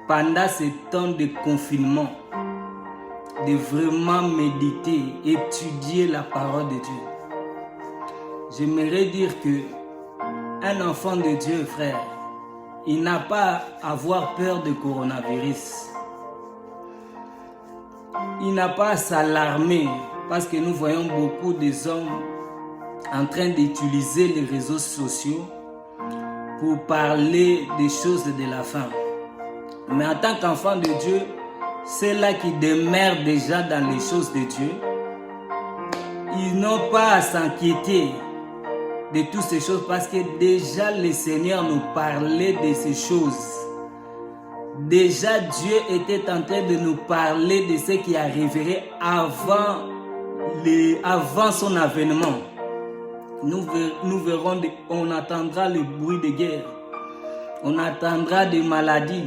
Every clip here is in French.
pendant ce temps de confinement, de vraiment méditer, étudier la parole de Dieu. J'aimerais dire que un enfant de Dieu, frère, il n'a pas à avoir peur du coronavirus. Il n'a pas à s'alarmer parce que nous voyons beaucoup des hommes en train d'utiliser les réseaux sociaux pour parler des choses de la fin. Mais en tant qu'enfant de Dieu, ceux-là qui demeurent déjà dans les choses de Dieu, ils n'ont pas à s'inquiéter de toutes ces choses parce que déjà le Seigneur nous parlait de ces choses. Déjà Dieu était en train de nous parler de ce qui arriverait avant son avènement. Nous verrons, on attendra le bruit de guerre, on attendra des maladies.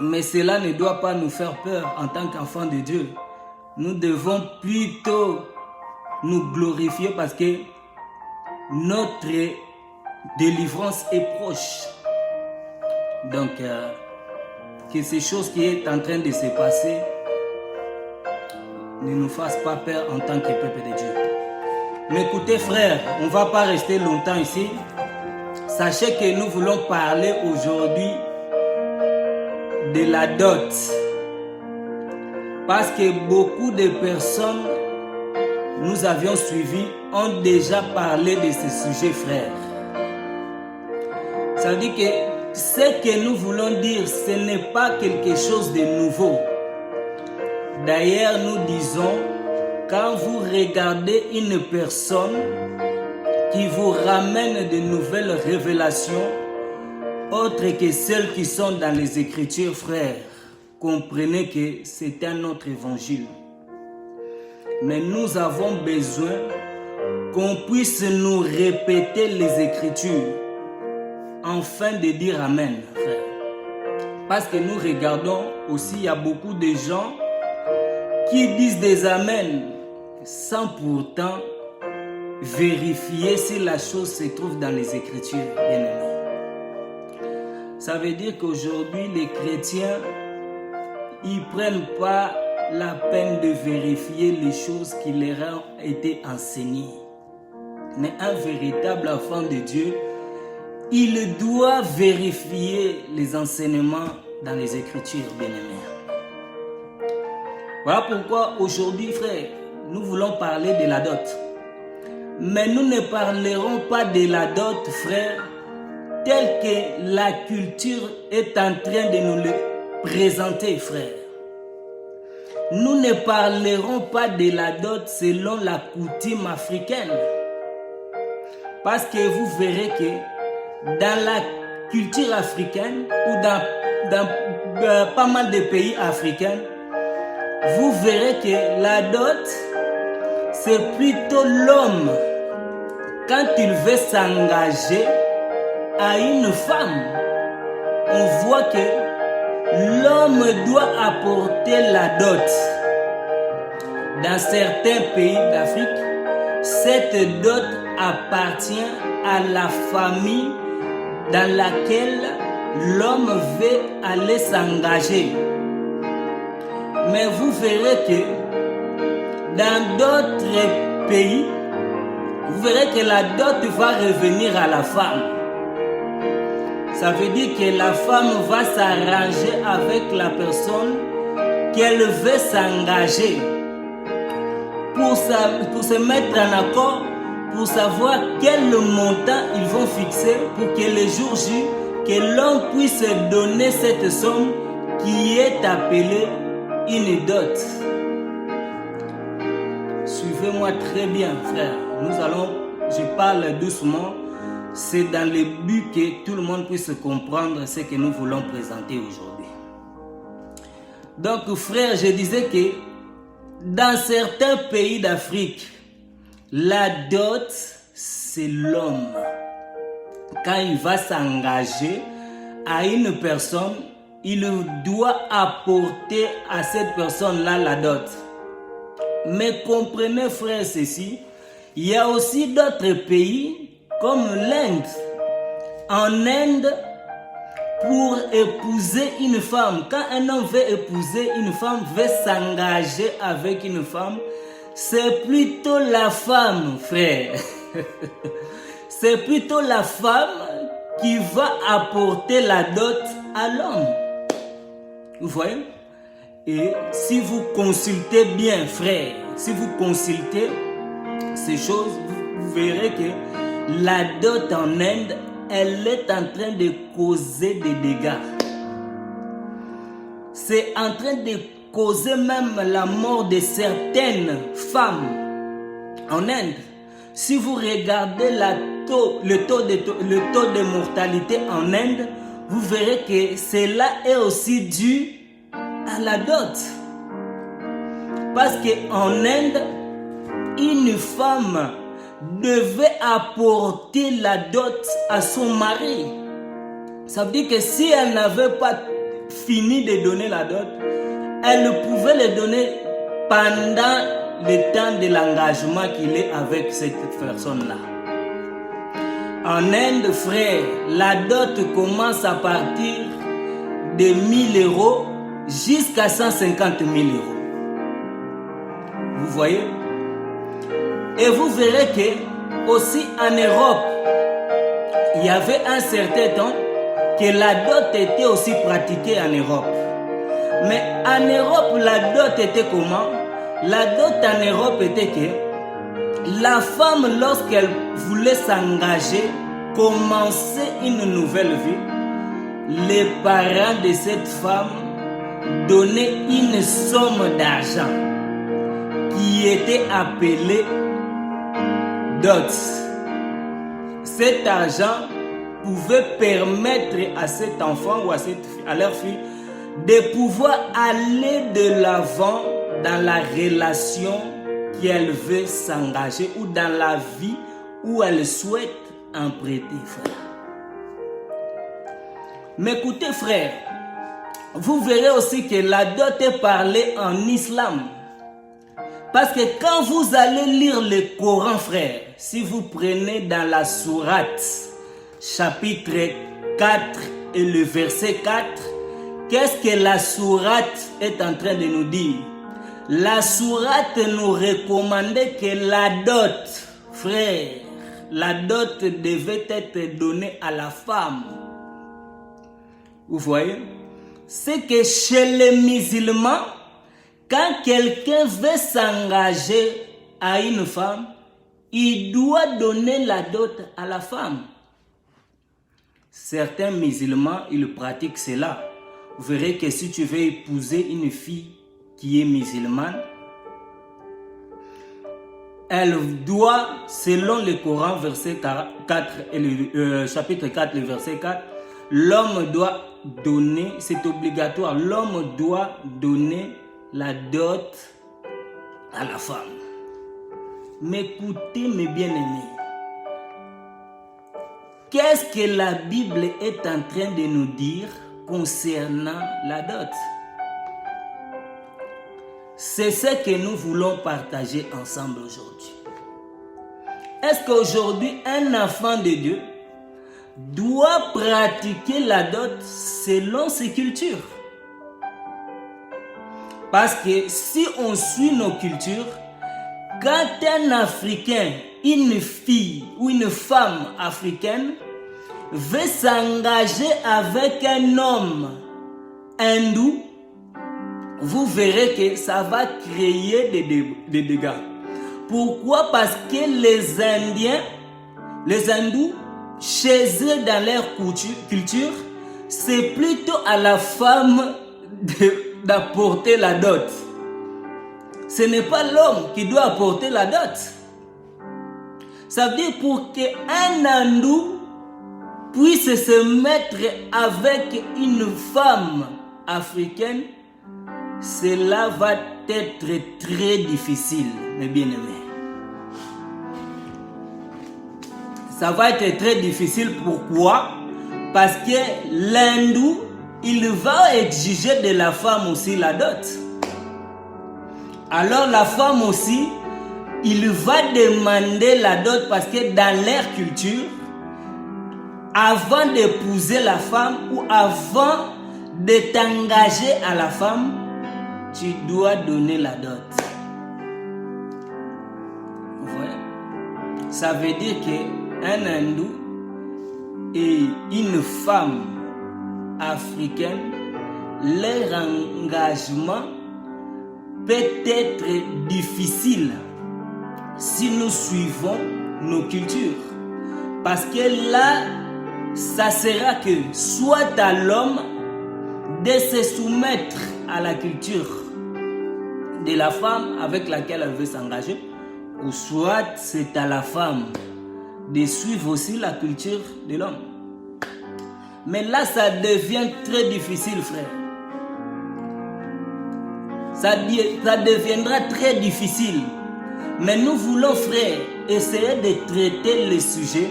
Mais cela ne doit pas nous faire peur en tant qu'enfants de Dieu. Nous devons plutôt nous glorifier parce que notre délivrance est proche. Donc, que ces choses qui est en train de se passer ne nous fassent pas peur en tant que peuple de Dieu. Mais écoutez frères, on ne va pas rester longtemps ici. Sachez que nous voulons parler aujourd'hui de la dot. Parce que beaucoup de personnes nous avions suivis ont déjà parlé de ce sujet, frère. Ça veut dire que ce que nous voulons dire, ce n'est pas quelque chose de nouveau. D'ailleurs, nous disons, quand vous regardez une personne qui vous ramène de nouvelles révélations, autres que celles qui sont dans les Écritures, frères, comprenez que c'est un autre évangile. Mais nous avons besoin qu'on puisse nous répéter les Écritures afin de dire Amen, frère. Parce que nous regardons aussi, il y a beaucoup de gens qui disent des Amen sans pourtant vérifier si la chose se trouve dans les Écritures, bien-aimés. Ça veut dire qu'aujourd'hui, les chrétiens, ils ne prennent pas la peine de vérifier les choses qui leur ont été enseignées. Mais un véritable enfant de Dieu, il doit vérifier les enseignements dans les Écritures, bien-aimés. Voilà pourquoi aujourd'hui, frère, nous voulons parler de la dot. Mais nous ne parlerons pas de la dot, frère, telle que la culture est en train de nous le présenter, frère. Nous ne parlerons pas de la dot selon la coutume africaine. Parce que vous verrez que dans la culture africaine ou dans pas mal de pays africains, vous verrez que la dot, c'est plutôt l'homme quand il veut s'engager à une femme. On voit que l'homme doit apporter la dot. Dans certains pays d'Afrique, cette dot appartient à la famille dans laquelle l'homme veut aller s'engager. Mais vous verrez que dans d'autres pays, vous verrez que la dot va revenir à la femme. Ça veut dire que la femme va s'arranger avec la personne qu'elle veut s'engager pour se mettre en accord, pour savoir quel montant ils vont fixer pour que le jour J, que l'homme puisse donner cette somme qui est appelée une dot. Suivez-moi très bien, frère. Je parle doucement. C'est dans le but que tout le monde puisse comprendre ce que nous voulons présenter aujourd'hui. Donc, frère, je disais que dans certains pays d'Afrique, la dot, c'est l'homme. Quand il va s'engager à une personne, il doit apporter à cette personne-là la dot. Mais comprenez, frère, ceci, il y a aussi d'autres pays comme l'Inde. En Inde, pour épouser une femme, quand un homme veut épouser une femme, veut s'engager avec une femme, c'est plutôt la femme, frère. C'est plutôt la femme qui va apporter la dot à l'homme. Vous voyez? Et si vous consultez bien, frère, si vous consultez ces choses, vous verrez que la dot en Inde, elle est en train de causer des dégâts. C'est en train de causer même la mort de certaines femmes en Inde. Si vous regardez le taux de mortalité en Inde, vous verrez que cela est aussi dû à la dot. Parce qu'en Inde, une femme devait apporter la dot à son mari. Ça veut dire que si elle n'avait pas fini de donner la dot, elle pouvait le donner pendant le temps de l'engagement qu'il est avec cette personne-là. En Inde, frère, la dot commence à partir de 1000 euros jusqu'à 150 000 euros. Vous voyez? Et vous verrez que aussi en Europe, il y avait un certain temps que la dot était aussi pratiquée en Europe. Mais en Europe, la dot était comment? La dot en Europe était que la femme, lorsqu'elle voulait s'engager, commencer une nouvelle vie, les parents de cette femme donnaient une somme d'argent qui était appelée dot. Cet argent pouvait permettre à cet enfant ou à leur fille de pouvoir aller de l'avant dans la relation qu'elle veut s'engager ou dans la vie où elle souhaite emprunter, frère. Mais écoutez, frère, vous verrez aussi que la dot est parlée en islam. Parce que quand vous allez lire le Coran, frère, si vous prenez dans la sourate, chapitre 4 et le verset 4, qu'est-ce que la sourate est en train de nous dire? La sourate nous recommandait que la dot, frère, la dot devait être donnée à la femme. Vous voyez? C'est que chez les musulmans, quand quelqu'un veut s'engager à une femme, il doit donner la dot à la femme. Certains musulmans, ils pratiquent cela. Vous verrez que si tu veux épouser une fille qui est musulmane, elle doit, selon le Coran, verset 4 et le chapitre 4, le verset 4, l'homme doit donner, c'est obligatoire, l'homme doit donner la dot à la femme. Mais écoutez, mes bien-aimés, qu'est-ce que la Bible est en train de nous dire concernant la dot? C'est ce que nous voulons partager ensemble aujourd'hui. Est-ce qu'aujourd'hui, un enfant de Dieu doit pratiquer la dot selon ses cultures? Parce que si on suit nos cultures, quand un Africain, une fille ou une femme africaine veut s'engager avec un homme hindou, vous verrez que ça va créer des dégâts. Pourquoi? Parce que les Indiens, les hindous, chez eux dans leur culture, c'est plutôt à la femme d'apporter la dot. Ce n'est pas l'homme qui doit apporter la dot. Ça veut dire pour qu'un hindou puisse se mettre avec une femme africaine, cela va être très difficile, mes bien-aimés. Ça va être très difficile. Pourquoi? Parce que l'hindou, il va exiger de la femme aussi la dot. Alors la femme aussi, il va demander la dot parce que dans leur culture, avant d'épouser la femme ou avant de t'engager à la femme, tu dois donner la dot. Ouais. Ça veut dire qu'un hindou et une femme africaine, leur engagement peut être difficile si nous suivons nos cultures. Parce que là, ça sera que soit à l'homme de se soumettre à la culture de la femme avec laquelle elle veut s'engager, ou soit c'est à la femme de suivre aussi la culture de l'homme. Mais là, ça devient très difficile, frère. Ça deviendra très difficile. Mais nous voulons, frère, essayer de traiter le sujet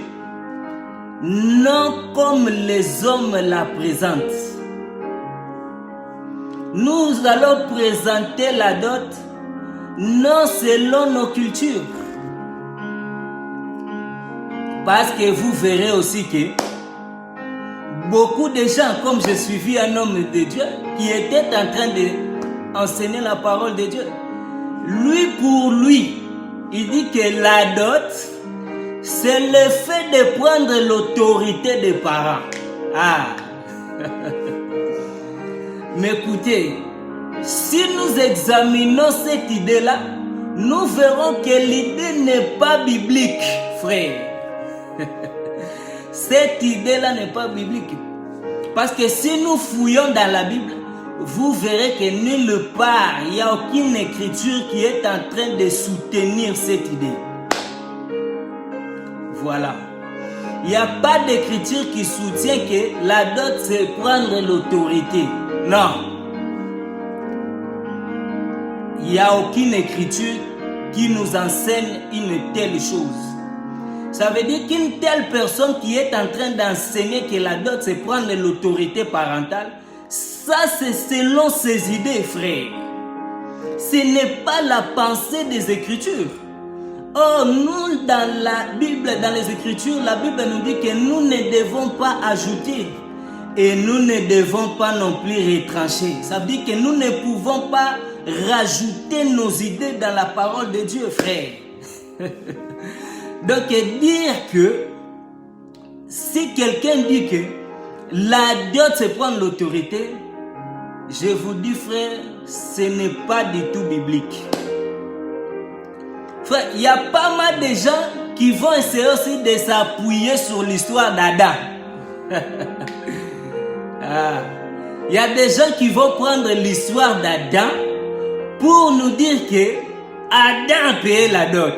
non comme les hommes la présentent. Nous allons présenter la dot non selon nos cultures. Parce que vous verrez aussi que beaucoup de gens, comme j'ai suivi un homme de Dieu qui était en train d'enseigner la parole de Dieu, lui pour lui, il dit que la dot, c'est le fait de prendre l'autorité des parents. Ah! Mais écoutez, si nous examinons cette idée-là, nous verrons que l'idée n'est pas biblique, frère. Cette idée-là n'est pas biblique. Parce que si nous fouillons dans la Bible, vous verrez que nulle part, il n'y a aucune écriture qui est en train de soutenir cette idée. Voilà. Il n'y a pas d'écriture qui soutient que la dot, c'est prendre l'autorité. Non. Il n'y a aucune écriture qui nous enseigne une telle chose. Ça veut dire qu'une telle personne qui est en train d'enseigner que la dot, c'est prendre l'autorité parentale, ça c'est selon ses idées, frère. Ce n'est pas la pensée des Écritures. Or, nous, dans la Bible, dans les Écritures, la Bible nous dit que nous ne devons pas ajouter et nous ne devons pas non plus retrancher. Ça veut dire que nous ne pouvons pas rajouter nos idées dans la parole de Dieu, frère. Donc, dire que si quelqu'un dit que la dot, c'est prendre l'autorité, je vous dis, frère, ce n'est pas du tout biblique. Frère, il y a pas mal de gens qui vont essayer aussi de s'appuyer sur l'histoire d'Adam. Il y a des gens qui vont prendre l'histoire d'Adam pour nous dire que Adam a payé la dot.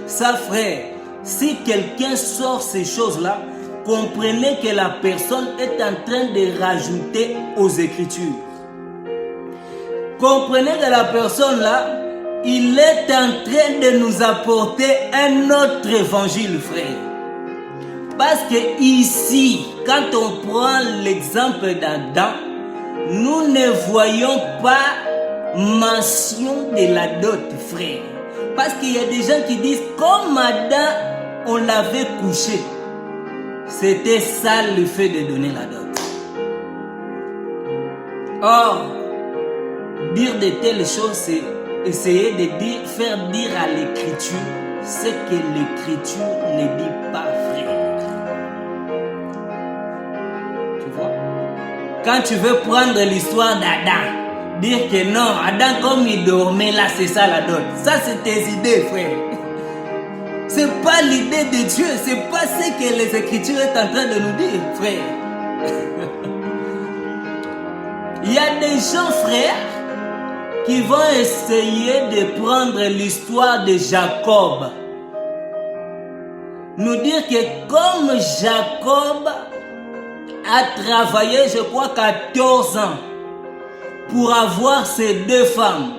Ça, frère, si quelqu'un sort ces choses-là, comprenez que la personne est en train de rajouter aux Écritures. Comprenez que la personne là, il est en train de nous apporter un autre évangile, frère. Parce que ici, quand on prend l'exemple d'Adam, nous ne voyons pas mention de la dot, frère. Parce qu'il y a des gens qui disent, comme Adam, on l'avait couché. C'était ça le fait de donner la dot. Or, dire de telles choses, c'est essayer de faire dire à l'écriture ce que l'écriture ne dit pas, frère. Tu vois? Quand tu veux prendre l'histoire d'Adam, dire que non, Adam comme il dormait là, c'est ça la dot. Ça c'est tes idées, frère. C'est pas l'idée de Dieu, c'est pas ce que les Écritures sont en train de nous dire, frère. Il y a des gens, frère, qui vont essayer de prendre l'histoire de Jacob. Nous dire que comme Jacob a travaillé, je crois, 14 ans pour avoir ces deux femmes,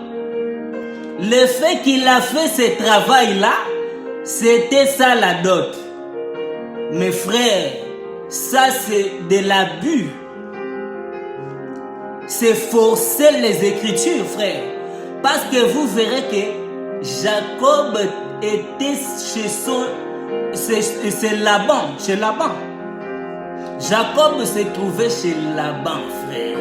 le fait qu'il a fait ce travail-là, c'était ça la dot. Mes frères, ça c'est de l'abus. C'est forcer les Écritures, frère. Parce que vous verrez que Jacob était chez son c'est Laban, chez Laban. Jacob se trouvait chez Laban, frère.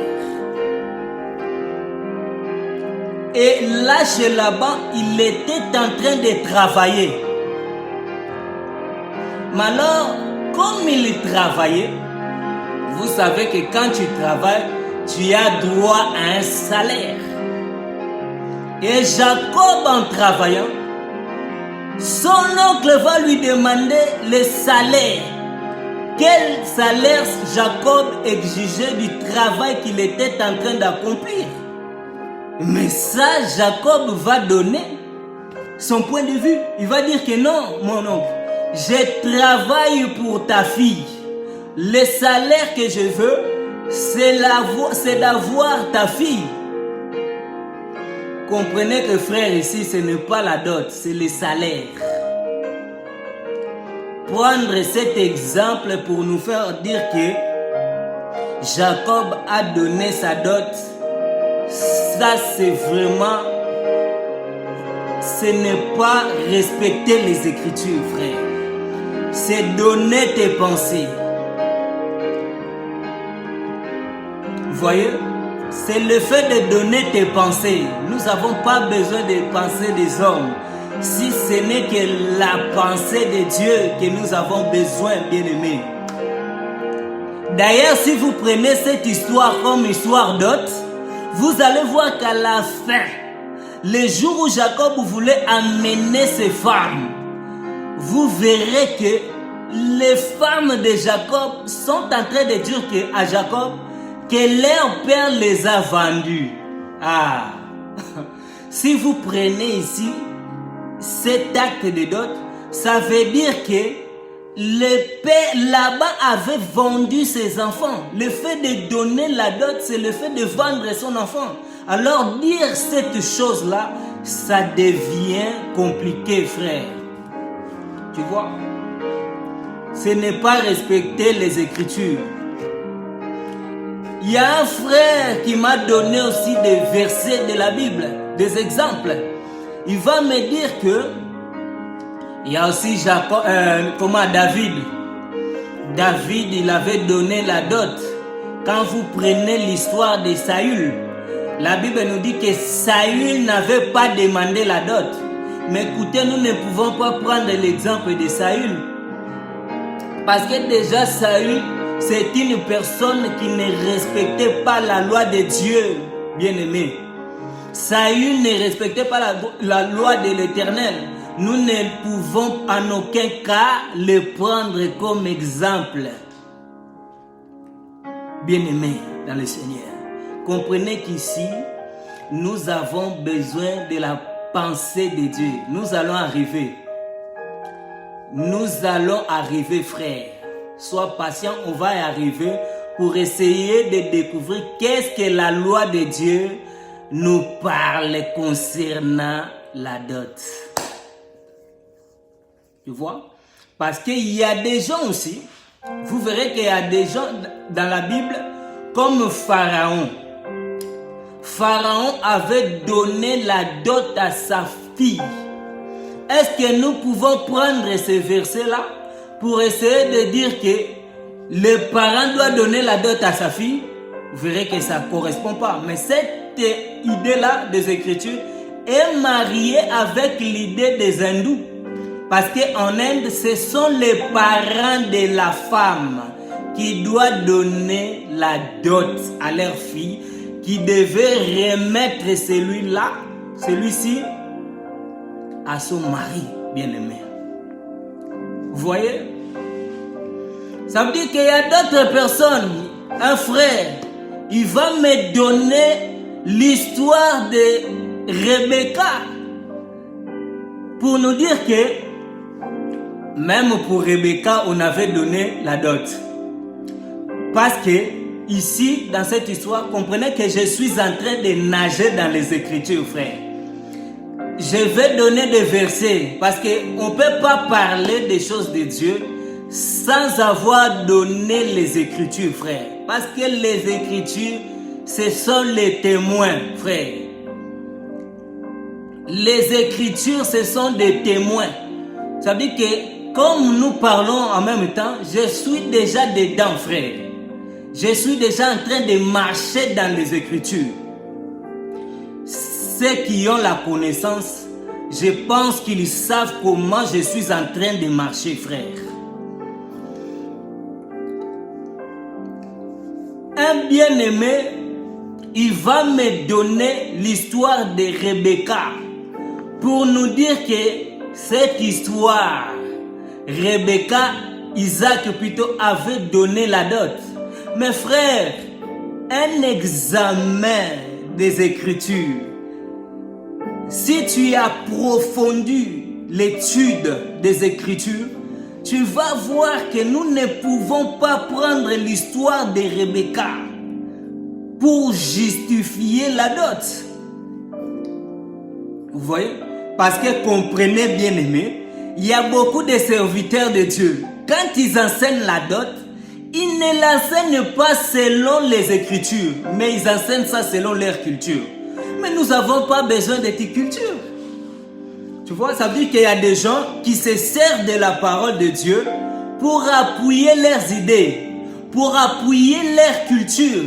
Et là, chez Laban, il était en train de travailler. Mais alors, comme il travaillait, vous savez que quand tu travailles, tu as droit à un salaire. Et Jacob, en travaillant, son oncle va lui demander le salaire. Quel salaire Jacob exigeait du travail qu'il était en train d'accomplir. Mais ça, Jacob va donner son point de vue. Il va dire que non, mon oncle, je travaille pour ta fille. Le salaire que je veux, c'est d'avoir ta fille. Comprenez que frère, ici, ce n'est pas la dot, c'est le salaire. Prendre cet exemple pour nous faire dire que Jacob a donné sa dot, ça c'est vraiment, ce n'est pas respecter les Écritures, frère. C'est donner tes pensées. Vous voyez? C'est le fait de donner tes pensées. Nous n'avons pas besoin des pensées des hommes. Si ce n'est que la pensée de Dieu que nous avons besoin, bien-aimés. D'ailleurs, si vous prenez cette histoire comme histoire d'hôte, vous allez voir qu'à la fin, le jour où Jacob voulait amener ses femmes, vous verrez que les femmes de Jacob sont en train de dire à Jacob que leur père les a vendus. Ah, si vous prenez ici cet acte de dot, ça veut dire que le père là-bas avait vendu ses enfants. Le fait de donner la dot, c'est le fait de vendre son enfant. Alors dire cette chose-là, ça devient compliqué, frère. Tu vois? Ce n'est pas respecter les Écritures. Il y a un frère qui m'a donné aussi des versets de la Bible, des exemples. Il va me dire que il y a aussi David. David, il avait donné la dot. Quand vous prenez l'histoire de Saül, la Bible nous dit que Saül n'avait pas demandé la dot. Mais écoutez, nous ne pouvons pas prendre l'exemple de Saül. Parce que déjà Saül, c'est une personne qui ne respectait pas la loi de Dieu, bien-aimé. Saül ne respectait pas la loi de l'Éternel. Nous ne pouvons en aucun cas le prendre comme exemple. Bien-aimé dans le Seigneur, comprenez qu'ici, nous avons besoin de la pensée de Dieu. Nous allons arriver. Nous allons arriver, frère. Sois patient, on va y arriver pour essayer de découvrir qu'est-ce que la loi de Dieu nous parle concernant la dot. Tu vois? Parce qu'il y a des gens aussi, vous verrez qu'il y a des gens dans la Bible comme Pharaon. Pharaon avait donné la dot à sa fille. Est-ce que nous pouvons prendre ces versets-là pour essayer de dire que le parent doit donner la dot à sa fille? Vous verrez que ça ne correspond pas. Mais cette idée-là des Écritures est mariée avec l'idée des hindous. Parce qu'en Inde, ce sont les parents de la femme qui doivent donner la dot à leur fille, qui devaient remettre celui-ci, à son mari bien-aimé. Vous voyez? Ça veut dire qu'il y a d'autres personnes, un frère, il va me donner l'histoire de Rebecca pour nous dire que même pour Rebecca, on avait donné la dot. Parce que ici, dans cette histoire, comprenez que je suis en train de nager dans les Écritures, frère. Je vais donner des versets parce qu'on ne peut pas parler des choses de Dieu sans avoir donné les Écritures, frère. Parce que les Écritures, ce sont les témoins, frère. Les Écritures, ce sont des témoins. Ça veut dire que comme nous parlons en même temps, je suis déjà dedans, frère. Je suis déjà en train de marcher dans les Écritures. Ceux qui ont la connaissance, je pense qu'ils savent comment je suis en train de marcher, frère. Un bien-aimé, il va me donner l'histoire de Rebecca pour nous dire que cette histoire, Rebecca, Isaac plutôt, avait donné la dot. Mes frères, un examen des Écritures, si tu approfondis l'étude des Écritures, tu vas voir que nous ne pouvons pas prendre l'histoire de Rebecca pour justifier la dot. Vous voyez? Parce que comprenez bien aimé, il y a beaucoup de serviteurs de Dieu. Quand ils enseignent la dot, ils ne l'enseignent pas selon les Écritures, mais ils enseignent ça selon leur culture. Mais nous n'avons pas besoin de cette culture. Tu vois, ça veut dire qu'il y a des gens qui se servent de la parole de Dieu pour appuyer leurs idées, pour appuyer leur culture.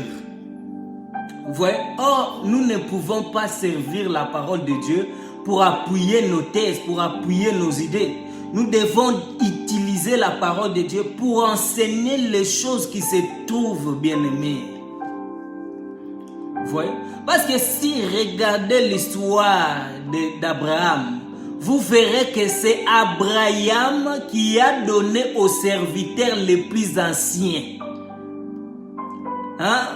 Vous voyez? Or, nous ne pouvons pas servir la parole de Dieu pour appuyer nos thèses, pour appuyer nos idées. Nous devons utiliser la parole de Dieu pour enseigner les choses qui se trouvent, bien-aimés. Vous voyez? Parce que si regardez l'histoire d'Abraham, vous verrez que c'est Abraham qui a donné aux serviteurs les plus anciens. Hein?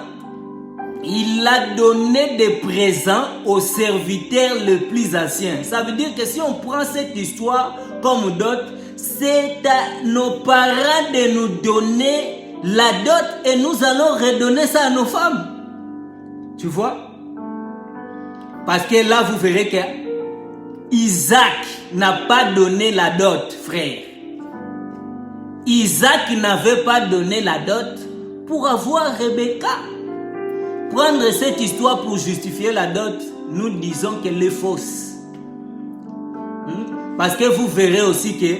Il a donné des présents aux serviteurs les plus anciens. Ça veut dire que si on prend cette histoire comme dot, c'est à nos parents de nous donner la dot et nous allons redonner ça à nos femmes. Tu vois? Parce que là, vous verrez que Isaac n'a pas donné la dot, frère. Isaac n'avait pas donné la dot pour avoir Rebecca. Prendre cette histoire pour justifier la dot, nous disons qu'elle est fausse. Parce que vous verrez aussi que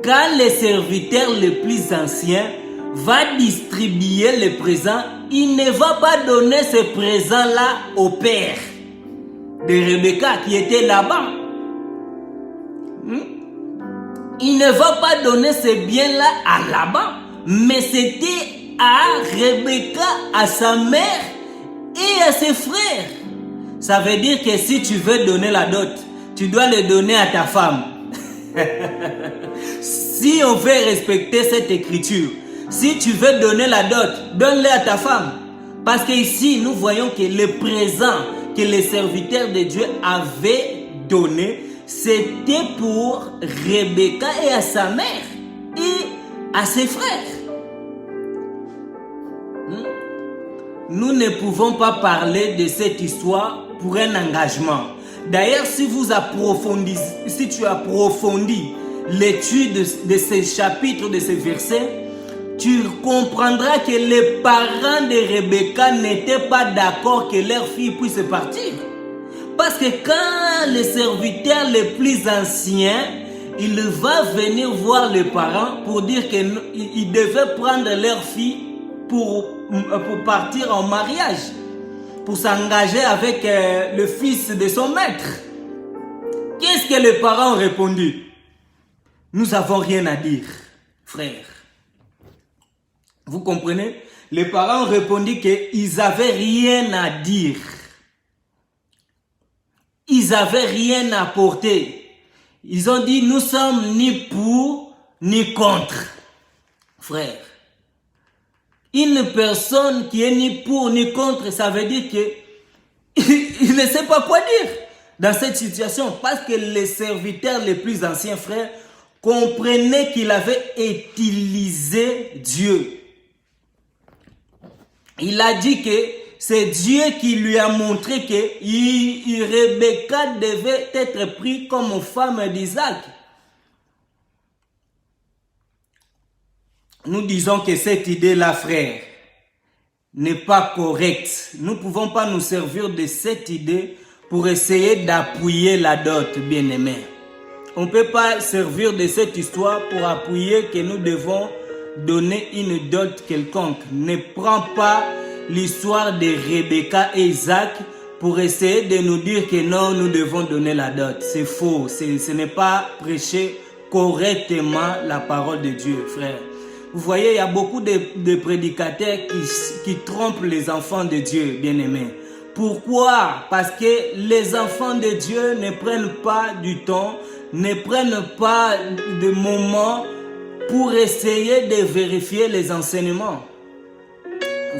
quand les serviteurs les plus anciens vont distribuer les présents, il ne va pas donner ce présent-là au père de Rebecca qui était là-bas. Il ne va pas donner ce bien-là à Laban, mais c'était à Rebecca, à sa mère et à ses frères. Ça veut dire que si tu veux donner la dot, tu dois le donner à ta femme. Si on veut respecter cette écriture, si tu veux donner la dot, donne-le à ta femme. Parce qu'ici, nous voyons que le présent que les serviteurs de Dieu avaient donné, c'était pour Rebecca et à sa mère et à ses frères. Nous ne pouvons pas parler de cette histoire pour un engagement. D'ailleurs, si tu approfondis l'étude de ces chapitres, de ces versets, tu comprendras que les parents de Rebecca n'étaient pas d'accord que leur fille puisse partir. Parce que quand les serviteurs les plus anciens, ils vont venir voir les parents pour dire qu'ils devaient prendre leur fille pour partir en mariage, pour s'engager avec le fils de son maître. Qu'est-ce que les parents ont répondu? Nous n'avons rien à dire, frère. Vous comprenez? Les parents ont répondu qu'ils n'avaient rien à dire. Ils n'avaient rien à porter. Ils ont dit, nous sommes ni pour, ni contre. Frère, une personne qui est ni pour, ni contre, ça veut dire qu'il ne sait pas quoi dire dans cette situation. Parce que les serviteurs les plus anciens, frères, comprenaient qu'il avait utilisé Dieu. Il a dit que c'est Dieu qui lui a montré que Rebecca devait être prise comme femme d'Isaac. Nous disons que cette idée-là, frère, n'est pas correcte. Nous ne pouvons pas nous servir de cette idée pour essayer d'appuyer la dot, bien-aimé. On ne peut pas servir de cette histoire pour appuyer que nous devons donner une dot quelconque. Ne prends pas l'histoire de Rebecca et Isaac pour essayer de nous dire que non, nous devons donner la dot. C'est faux. Ce n'est pas prêcher correctement la parole de Dieu, frère. Vous voyez, il y a beaucoup de prédicateurs qui trompent les enfants de Dieu, bien-aimés. Pourquoi? Parce que les enfants de Dieu ne prennent pas du temps, ne prennent pas de moments pour essayer de vérifier les enseignements.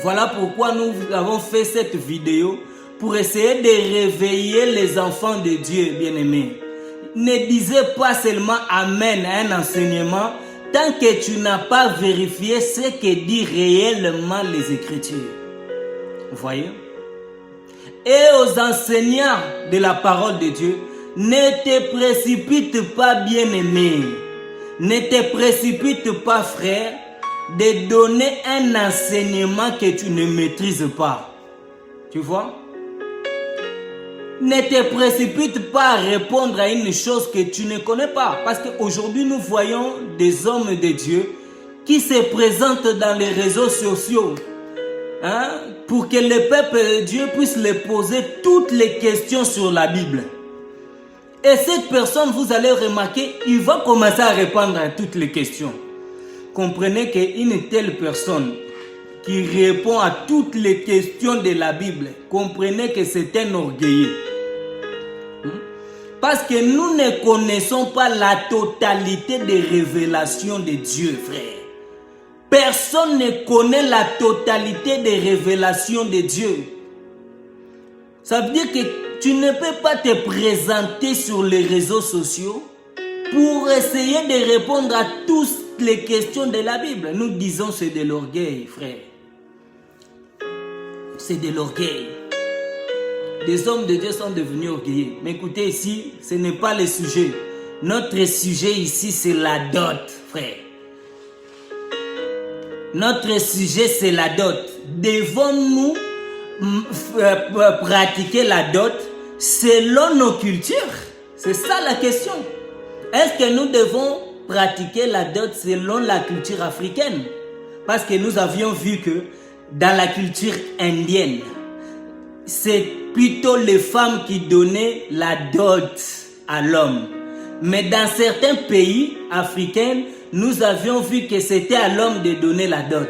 Voilà pourquoi nous avons fait cette vidéo, pour essayer de réveiller les enfants de Dieu, bien-aimés. Ne disez pas seulement Amen à un enseignement tant que tu n'as pas vérifié ce que dit réellement les Écritures. Vous voyez? Et aux enseignants de la parole de Dieu, ne te précipite pas, bien-aimé. Ne te précipite pas, frère, de donner un enseignement que tu ne maîtrises pas. Tu vois? Ne te précipite pas à répondre à une chose que tu ne connais pas. Parce qu'aujourd'hui, nous voyons des hommes de Dieu qui se présentent dans les réseaux sociaux. Pour que le peuple de Dieu puisse les poser toutes les questions sur la Bible. Et cette personne, vous allez remarquer, il va commencer à répondre à toutes les questions. Comprenez qu'une telle personne qui répond à toutes les questions de la Bible, comprenez que c'est un orgueilleux. Parce que nous ne connaissons pas la totalité des révélations de Dieu, frère. Personne ne connaît la totalité des révélations de Dieu. Ça veut dire que tu ne peux pas te présenter sur les réseaux sociaux pour essayer de répondre à toutes les questions de la Bible. Nous disons c'est de l'orgueil, frère. C'est de l'orgueil. Les hommes de Dieu sont devenus orgueilleux. Mais écoutez ici, ce n'est pas le sujet. Notre sujet ici, c'est la dot, frère. Notre sujet, c'est la dot. Devons-nous pratiquer la dot selon nos cultures? C'est ça la question. Est-ce que nous devons pratiquer la dot selon la culture africaine? Parce que nous avions vu que dans la culture indienne, c'est plutôt les femmes qui donnaient la dot à l'homme. Mais dans certains pays africains, nous avions vu que c'était à l'homme de donner la dot.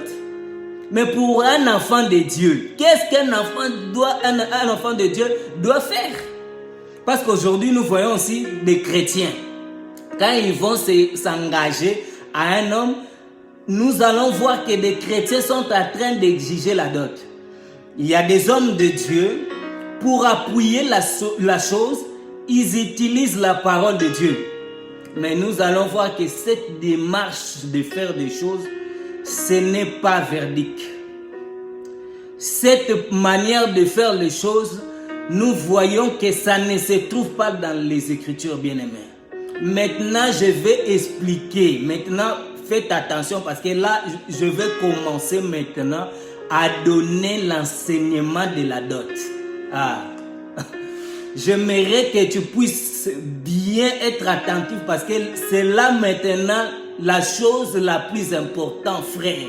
Mais pour un enfant de Dieu, qu'est-ce qu'un enfant de Dieu doit faire? Parce qu'aujourd'hui, nous voyons aussi des chrétiens. Quand ils vont s'engager à un homme, nous allons voir que des chrétiens sont en train d'exiger la dot. Il y a des hommes de Dieu, pour appuyer la chose, ils utilisent la parole de Dieu. Mais nous allons voir que cette démarche de faire des choses, ce n'est pas véridique. Cette manière de faire les choses, nous voyons que ça ne se trouve pas dans les Écritures, bien-aimés. Maintenant, je vais expliquer. Maintenant, faites attention parce que là, je vais commencer maintenant à donner l'enseignement de la dot. J'aimerais que tu puisses bien être attentif parce que c'est là maintenant la chose la plus importante, frère.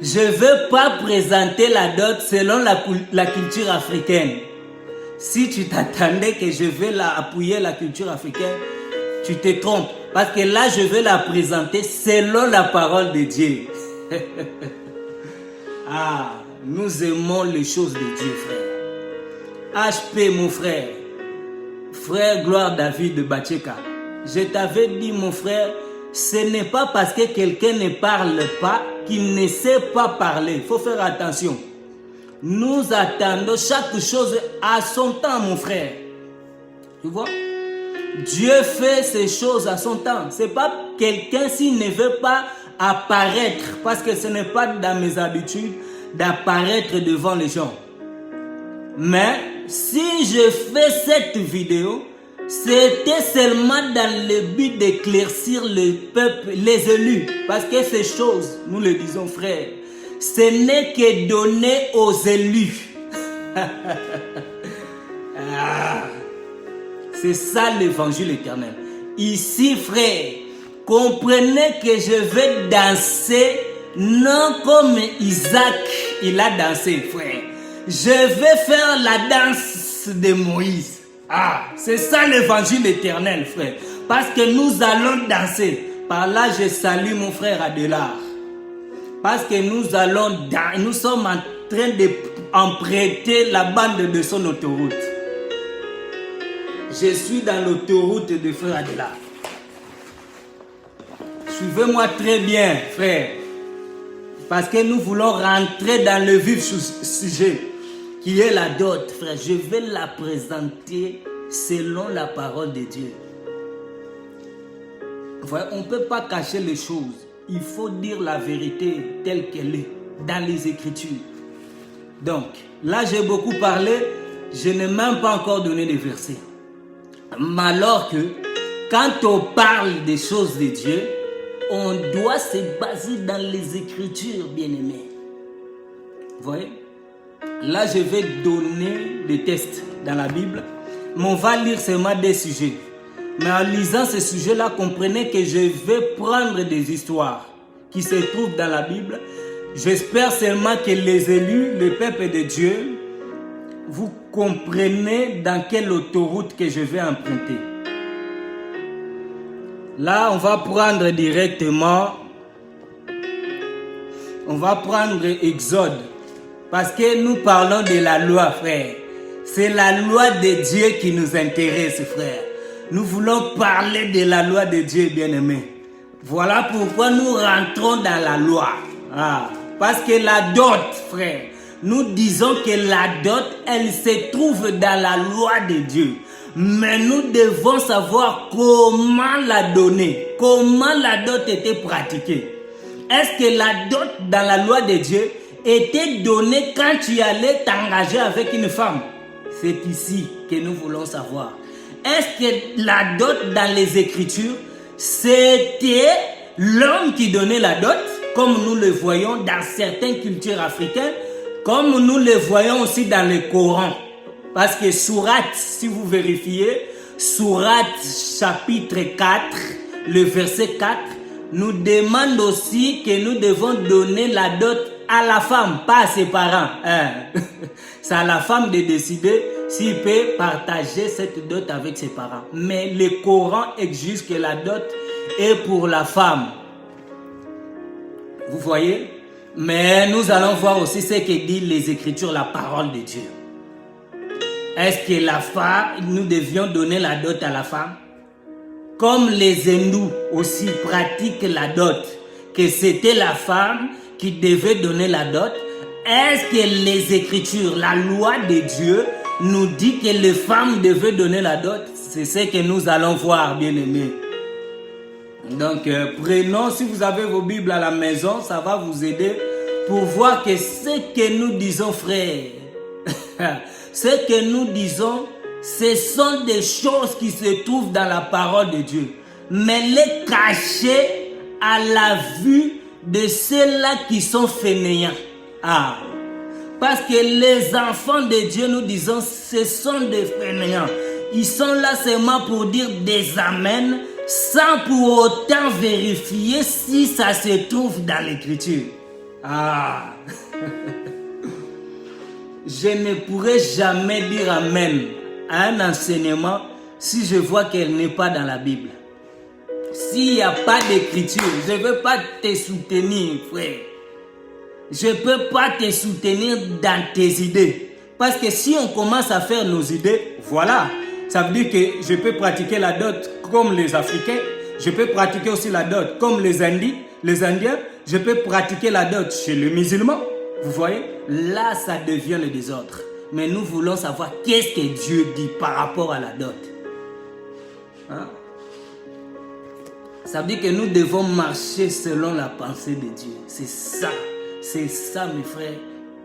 Je ne veux pas présenter la dot selon la culture africaine. Si tu t'attendais que je vais appuyer la culture africaine, tu te trompes. Parce que là, je vais la présenter selon la parole de Dieu. Nous aimons les choses de Dieu, frère. HP, mon frère. Frère Gloire David de Bacheka. Je t'avais dit, mon frère, ce n'est pas parce que quelqu'un ne parle pas qu'il ne sait pas parler. Il faut faire attention. Nous attendons chaque chose à son temps, mon frère. Tu vois? Dieu fait ces choses à son temps. Ce n'est pas quelqu'un s'il ne veut pas apparaître, parce que ce n'est pas dans mes habitudes d'apparaître devant les gens. Mais si je fais cette vidéo, c'était seulement dans le but d'éclaircir le peuple, les élus. Parce que ces choses, nous le disons frère, ce n'est que donné aux élus. C'est ça l'évangile éternel. Ici, frère, comprenez que je vais danser non comme Isaac, il a dansé, frère. Je vais faire la danse de Moïse. Ah, c'est ça l'évangile éternel, frère. Parce que nous allons danser. Par là, je salue mon frère Adélard. Parce que nous sommes en train d'emprunter la bande de son autoroute. Je suis dans l'autoroute de frère Adélard. Suivez-moi très bien, frère. Parce que nous voulons rentrer dans le vif sujet, qui est la dot, frère. Je vais la présenter selon la parole de Dieu. Frère, on ne peut pas cacher les choses. Il faut dire la vérité telle qu'elle est dans les Écritures. Donc, là j'ai beaucoup parlé, je n'ai même pas encore donné les versets. Mais alors que, quand on parle des choses de Dieu, on doit se baser dans les Écritures, bien-aimés. Vous voyez? Là, je vais donner des tests dans la Bible, mais on va lire seulement des sujets. Mais en lisant ces sujets-là, comprenez que je vais prendre des histoires qui se trouvent dans la Bible. J'espère seulement que les élus, le peuple de Dieu, vous comprenez dans quelle autoroute que je vais emprunter. Là, on va prendre directement, on va prendre Exode. Parce que nous parlons de la loi, frère. C'est la loi de Dieu qui nous intéresse, frère. Nous voulons parler de la loi de Dieu, bien-aimé. Voilà pourquoi nous rentrons dans la loi. Ah, parce que la dot, frère, nous disons que la dot, elle se trouve dans la loi de Dieu. Mais nous devons savoir comment la donner, comment la dot était pratiquée. Est-ce que la dot dans la loi de Dieu était donnée quand tu allais t'engager avec une femme? C'est ici que nous voulons savoir. Est-ce que la dot dans les Écritures, c'était l'homme qui donnait la dot, comme nous le voyons dans certaines cultures africaines, comme nous le voyons aussi dans le Coran? Parce que Sourate, si vous vérifiez, Sourate chapitre 4, le verset 4, nous demande aussi que nous devons donner la dot à la femme, pas à ses parents. C'est à la femme de décider s'il peut partager cette dot avec ses parents. Mais le Coran exige que la dot est pour la femme. Vous voyez? Mais nous allons voir aussi ce que disent les Écritures, la parole de Dieu. Est-ce que la femme, nous devions donner la dot à la femme? Comme les hindous aussi pratiquent la dot, que c'était la femme qui devait donner la dot. Est-ce que les Écritures, la loi de Dieu, nous dit que les femmes devaient donner la dot? C'est ce que nous allons voir, bien-aimés. Donc, prenons, si vous avez vos Bibles à la maison, ça va vous aider pour voir que ce que nous disons, frères, ce que nous disons, ce sont des choses qui se trouvent dans la parole de Dieu. Mais les cacher à la vue de ceux-là qui sont fainéants. Ah, parce que les enfants de Dieu, nous disons, ce sont des fainéants. Ils sont là seulement pour dire des amens, sans pour autant vérifier si ça se trouve dans l'Écriture. Ah, je ne pourrai jamais dire amen à un enseignement si je vois qu'elle n'est pas dans la Bible. S'il n'y a pas d'écriture, je ne veux pas te soutenir, frère. Je ne peux pas te soutenir dans tes idées. Parce que si on commence à faire nos idées, voilà. Ça veut dire que je peux pratiquer la dot comme les Africains. Je peux pratiquer aussi la dot comme les Indiens. Je peux pratiquer la dot chez les musulmans. Vous voyez? Là, ça devient le désordre. Mais nous voulons savoir qu'est-ce que Dieu dit par rapport à la dot. Hein? Ça veut dire que nous devons marcher selon la pensée de Dieu. C'est ça, mes frères,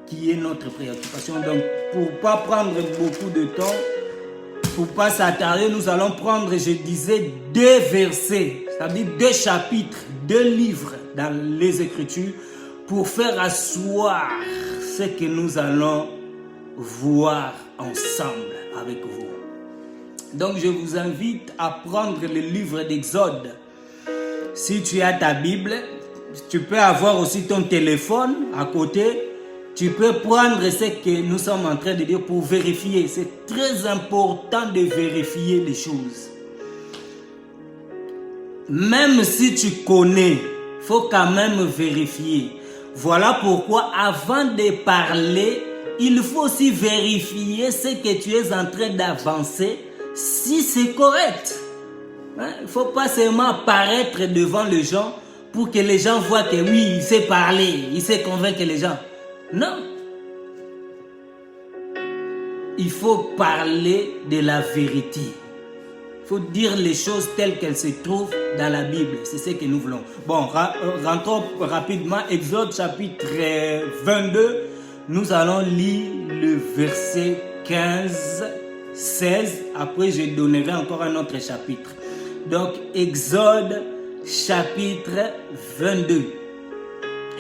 qui est notre préoccupation. Donc, pour ne pas prendre beaucoup de temps, pour ne pas s'attarder, nous allons prendre, je disais, 2 versets, c'est-à-dire 2 chapitres, 2 livres dans les Écritures, pour faire asseoir ce que nous allons voir ensemble avec vous. Donc je vous invite à prendre le livre d'Exode. Si tu as ta Bible, tu peux avoir aussi ton téléphone à côté. Tu peux prendre ce que nous sommes en train de dire pour vérifier. C'est très important de vérifier les choses. Même si tu connais, il faut quand même vérifier. Voilà pourquoi avant de parler, il faut aussi vérifier ce que tu es en train d'avancer, si c'est correct. Il ne faut pas seulement apparaître devant les gens pour que les gens voient que oui, il sait parler, il sait convaincre les gens. Non. Il faut parler de la vérité. Il faut dire les choses telles qu'elles se trouvent dans la Bible. C'est ce que nous voulons. Bon, rentrons rapidement. Exode chapitre 22. Nous allons lire le verset 15, 16. Après, je donnerai encore un autre chapitre. Donc, Exode chapitre 22.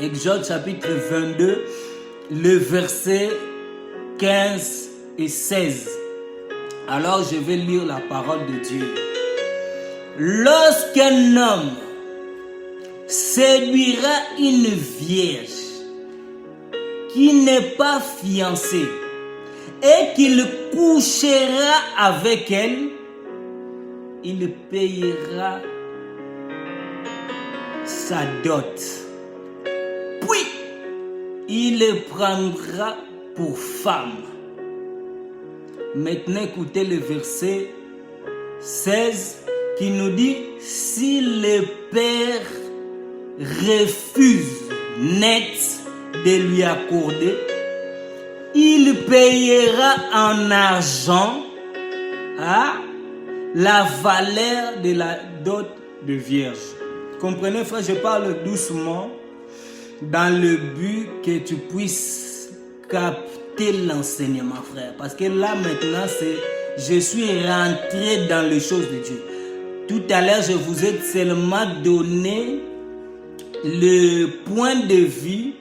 Exode chapitre 22, le verset 15 et 16. Alors je vais lire la parole de Dieu. Lorsqu'un homme séduira une vierge qui n'est pas fiancée et qu'il couchera avec elle, il payera sa dot. Puis, il le prendra pour femme. Maintenant, écoutez le verset 16 qui nous dit, si le père refuse net de lui accorder, il payera en argent la valeur de la dot de vierge. Comprenez, frère, je parle doucement dans le but que tu puisses capter l'enseignement, frère. Parce que là, maintenant, je suis rentré dans les choses de Dieu. Tout à l'heure, je vous ai seulement donné le point de vue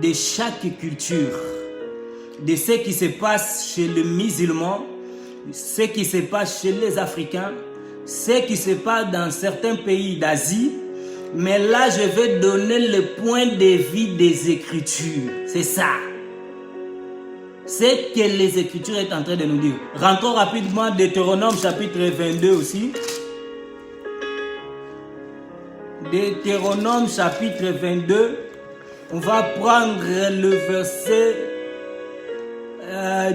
de chaque culture, de ce qui se passe chez les musulmans, ce qui se passe chez les Africains, ce qui se passe dans certains pays d'Asie. Mais là, je vais donner le point de vue des Écritures. C'est ça. C'est ce que les Écritures sont en train de nous dire. Rentrons rapidement Deutéronome chapitre 22 aussi. Deutéronome chapitre 22. On va prendre le verset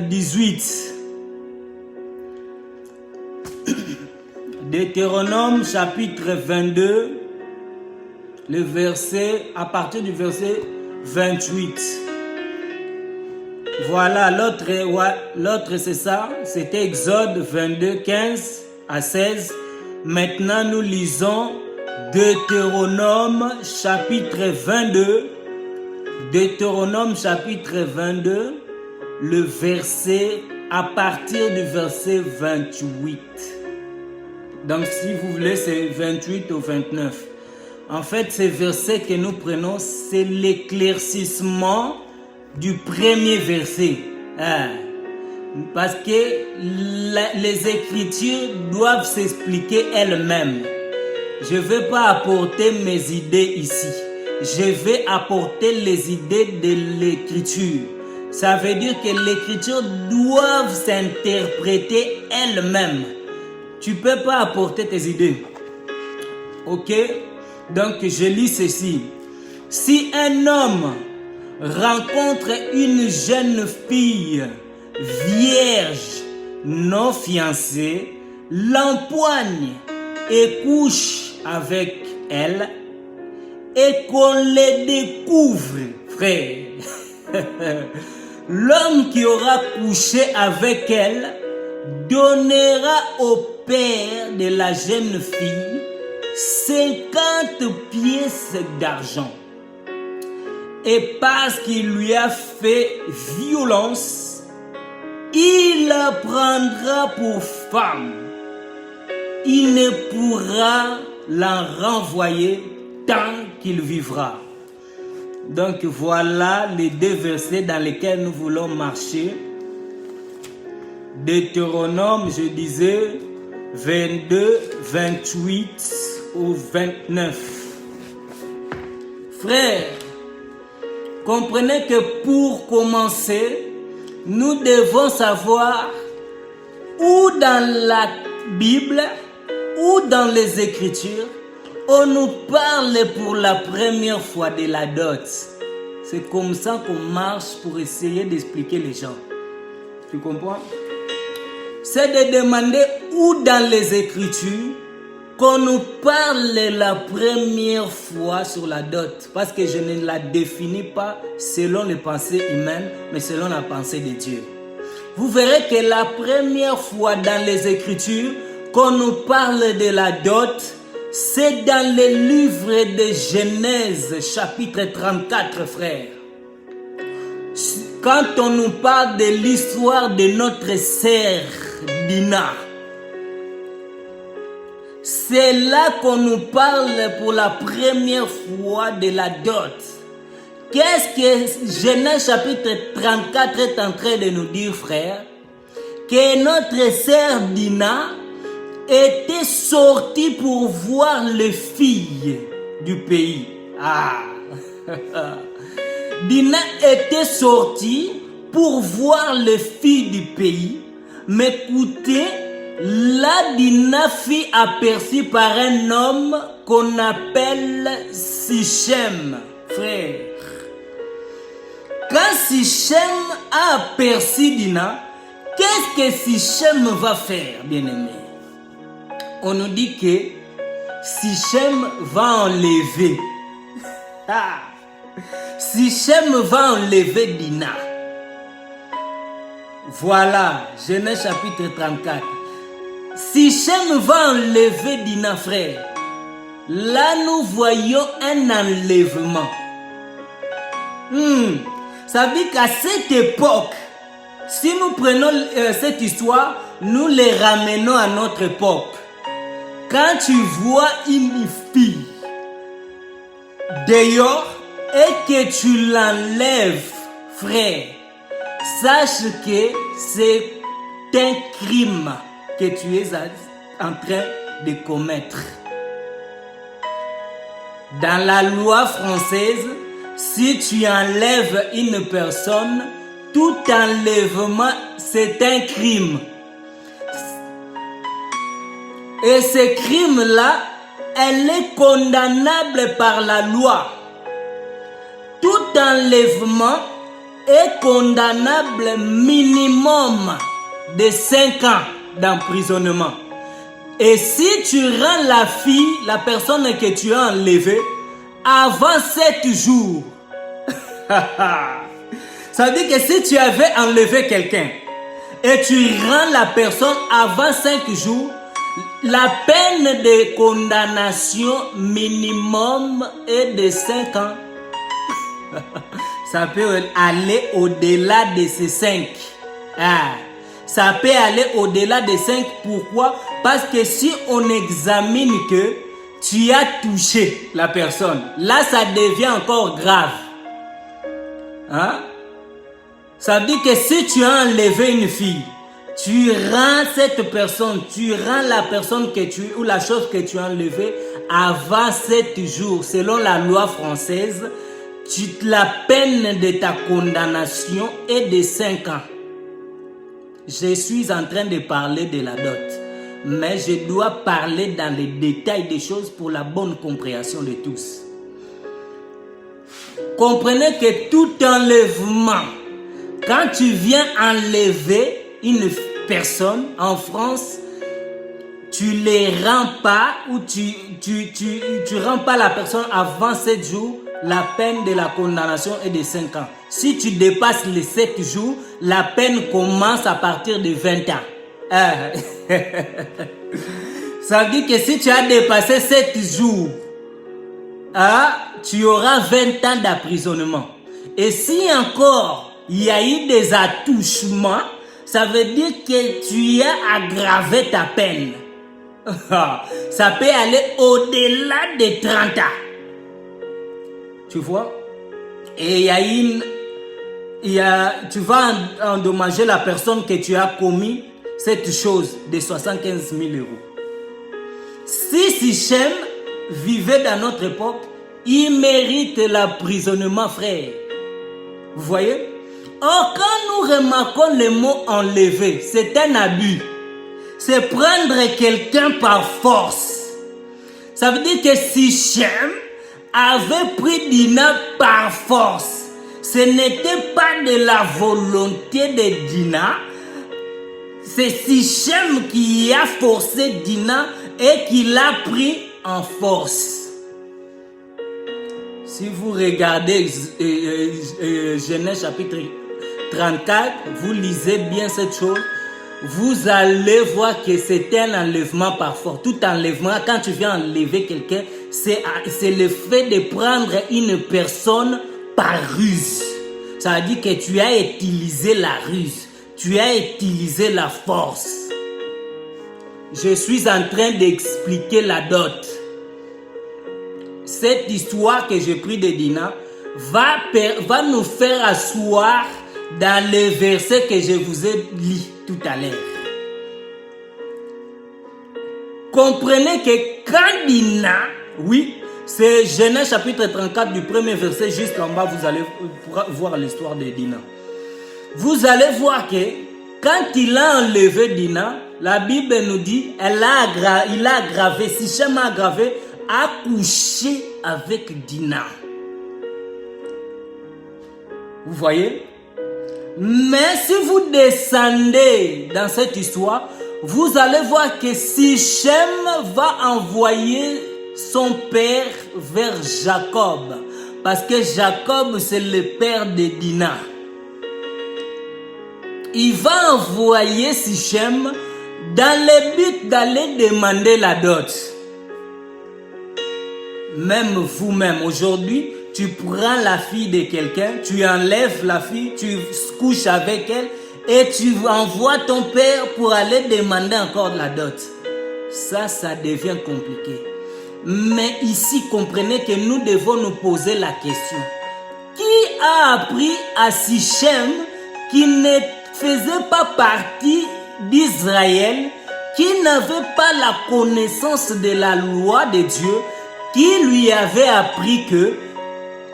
18. Deutéronome chapitre 22. Le verset, à partir du verset 28. Voilà, l'autre c'est ça, c'était Exode 22, 15 à 16. Maintenant nous lisons Deutéronome chapitre 22. Deutéronome chapitre 22, le verset, à partir du verset 28. Donc si vous voulez, c'est 28 au 29. En fait, ces versets que nous prenons, c'est l'éclaircissement du premier verset. Parce que les Écritures doivent s'expliquer elles-mêmes. Je ne vais pas apporter mes idées ici. Je vais apporter les idées de l'Écriture. Ça veut dire que l'Écriture doit s'interpréter elle-même. Tu ne peux pas apporter tes idées. Ok? Donc je lis ceci. Si un homme rencontre une jeune fille vierge non fiancée, l'empoigne et couche avec elle, et qu'on les découvre, frère, l'homme qui aura couché avec elle donnera au père de la jeune fille 50 pièces d'argent. Et parce qu'il lui a fait violence, il la prendra pour femme. Il ne pourra la renvoyer tant qu'il vivra. Donc voilà les deux versets dans lesquels nous voulons marcher. Deutéronome, je disais, 22, 28 ou 29. Frères, comprenez que pour commencer, nous devons savoir où dans la Bible, ou dans les Écritures, on nous parle pour la première fois de la dot. C'est comme ça qu'on marche pour essayer d'expliquer les gens. Tu comprends? C'est de demander où dans les Écritures qu'on nous parle la première fois sur la dot. Parce que je ne la définis pas selon les pensées humaines, mais selon la pensée de Dieu. Vous verrez que la première fois dans les Écritures qu'on nous parle de la dot, c'est dans le livre de Genèse, chapitre 34, frères. Quand on nous parle de l'histoire de notre sœur Dina, c'est là qu'on nous parle pour la première fois de la dot. Qu'est-ce que Genèse chapitre 34 est en train de nous dire, frère? Que notre sœur Dina était sortie pour voir les filles du pays. Dina était sortie pour voir les filles du pays. Mais écoutez, là Dina fut aperçue par un homme qu'on appelle Sichem, frère. Quand Sichem a aperçu Dina, qu'est-ce que Sichem va faire, bien-aimé? On nous dit que Sichem va enlever. Sichem va enlever Dina. Voilà, Genèse chapitre 34. Sichem va enlever Dina, frère. Là, nous voyons un enlèvement. Ça veut dire qu'à cette époque, si nous prenons cette histoire, nous les ramenons à notre époque. Quand tu vois une fille dehors et que tu l'enlèves, frère, sache que c'est un crime que tu es en train de commettre. Dans la loi française, si tu enlèves une personne, tout enlèvement, c'est un crime. Et ce crime-là, elle est condamnable par la loi. Tout enlèvement est condamnable minimum de 5 ans d'emprisonnement. Et si tu rends la fille, la personne que tu as enlevée, avant 7 jours, ça veut dire que si tu avais enlevé quelqu'un et tu rends la personne avant 5 jours, la peine de condamnation minimum est de 5 ans. Ça peut aller au-delà de ces 5. Ça peut aller au-delà de 5. Pourquoi? Parce que si on examine que tu as touché la personne, là ça devient encore grave. Ça veut dire que si tu as enlevé une fille, tu rends cette personne, tu rends la personne que tu, ou la chose que tu as enlevée avant 7 jours, selon la loi française, la peine de ta condamnation est de 5 ans. Je suis en train de parler de la dot, mais je dois parler dans les détails des choses pour la bonne compréhension de tous. Comprenez que tout enlèvement, quand tu viens enlever une personne en France, tu ne les rends pas ou tu rends pas la personne avant 7 jours, la peine de la condamnation est de 5 ans. Si tu dépasses les 7 jours, la peine commence à partir de 20 ans. Ça veut dire que si tu as dépassé 7 jours, tu auras 20 ans d'emprisonnement. Et si encore il y a eu des attouchements, ça veut dire que tu as aggravé ta peine. Ça peut aller au-delà de 30 ans. Tu vois? Et tu vas endommager la personne que tu as commis. cette chose de 75 000 euros. Si Sichem vivait dans notre époque, il mérite l'emprisonnement, frère. Vous voyez? Or, quand nous remarquons le mot enlever, c'est un abus. C'est prendre quelqu'un par force. Ça veut dire que Sichem avait pris Dina par force. Ce n'était pas de la volonté de Dina. C'est Sichem qui a forcé Dina et qui l'a pris en force. Si vous regardez Genèse chapitre 34, vous lisez bien cette chose, vous allez voir que c'est un enlèvement par force. Tout enlèvement, quand tu viens enlever quelqu'un, c'est le fait de prendre une personne par ruse. Ça veut dire que tu as utilisé la ruse, tu as utilisé la force. Je suis en train d'expliquer la dot. Cette histoire que j'ai pris de Dina va nous faire asseoir dans le verset que je vous ai lu tout à l'heure. Comprenez que quand Dina, oui, c'est Genèse chapitre 34 du premier verset jusqu'en bas, vous allez voir l'histoire de Dina. Vous allez voir que quand il a enlevé Dina, la Bible nous dit, il a aggravé, Sichem a aggravé, a couché avec Dina. Vous voyez? Mais si vous descendez dans cette histoire, vous allez voir que Sichem va envoyer son père vers Jacob. Parce que Jacob, c'est le père de Dina. Il va envoyer Sichem dans le but d'aller demander la dot. Même vous-même, aujourd'hui, tu prends la fille de quelqu'un, tu enlèves la fille, tu couches avec elle et tu envoies ton père pour aller demander encore de la dot. Ça devient compliqué. Mais ici, comprenez que nous devons nous poser la question. Qui a appris à Sichem qui ne faisait pas partie d'Israël, qui n'avait pas la connaissance de la loi de Dieu, qui lui avait appris que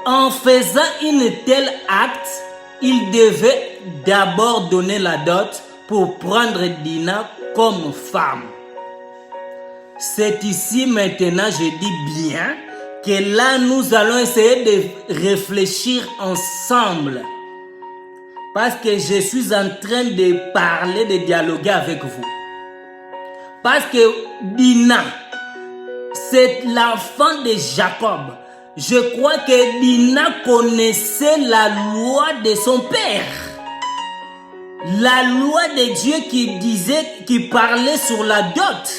en faisant une telle acte, il devait d'abord donner la dot pour prendre Dina comme femme. C'est ici maintenant, je dis bien, que là nous allons essayer de réfléchir ensemble. Parce que je suis en train de parler, de dialoguer avec vous. Parce que Dina, c'est l'enfant de Jacob. Je crois que Dina connaissait la loi de son père. La loi de Dieu qui parlait sur la dot.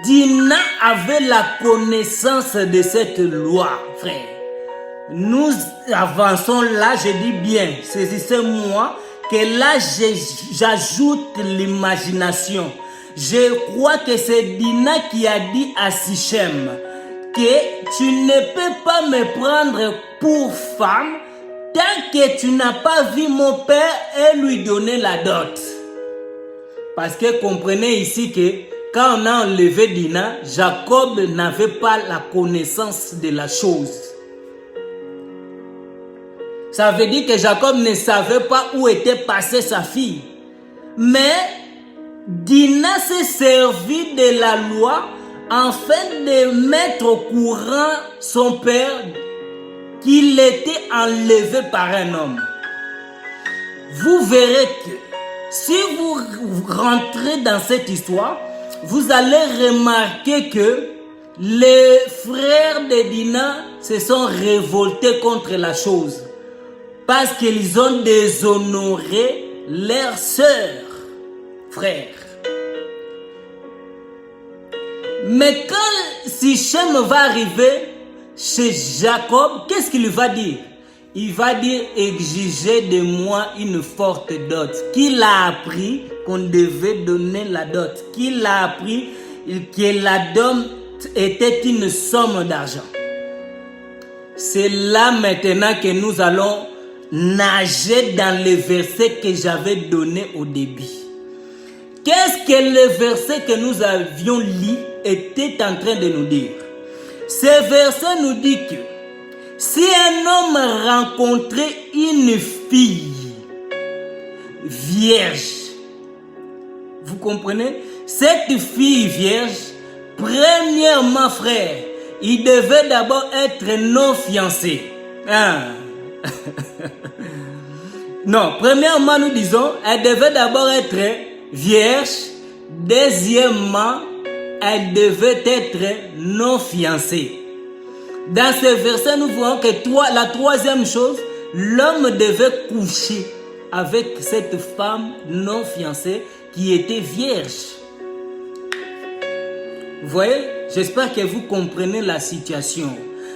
Dina avait la connaissance de cette loi, frère. Nous avançons là, je dis bien, saisissez-moi, que là j'ajoute l'imagination. Je crois que c'est Dina qui a dit à Sichem que tu ne peux pas me prendre pour femme tant que tu n'as pas vu mon père et lui donner la dot. Parce que comprenez ici que quand on a enlevé Dina, Jacob n'avait pas la connaissance de la chose. Ça veut dire que Jacob ne savait pas où était passée sa fille. Mais Dina s'est servi de la loi afin de mettre au courant son père qu'il était enlevé par un homme. Vous verrez que si vous rentrez dans cette histoire, vous allez remarquer que les frères de Dina se sont révoltés contre la chose. Parce qu'ils ont déshonoré leur sœur, frère. Mais quand Sichem va arriver chez Jacob, qu'est-ce qu'il va dire? Il va dire, exigez de moi une forte dot. Qu'il a appris qu'on devait donner la dot. Qu'il a appris que la dot était une somme d'argent. C'est là maintenant que nous allons nager dans les versets que j'avais donnés au début. Qu'est-ce que le verset que nous avions lu était en train de nous dire? Ce verset nous dit que si un homme rencontrait une fille vierge, vous comprenez? Cette fille vierge, premièrement, frère, il devait d'abord être non fiancé. Ah. Non, premièrement, nous disons, elle devait d'abord être vierge. Deuxièmement, elle devait être non fiancée. Dans ce verset, nous voyons que la troisième chose, l'homme devait coucher avec cette femme non fiancée qui était vierge. Vous voyez, j'espère que vous comprenez la situation.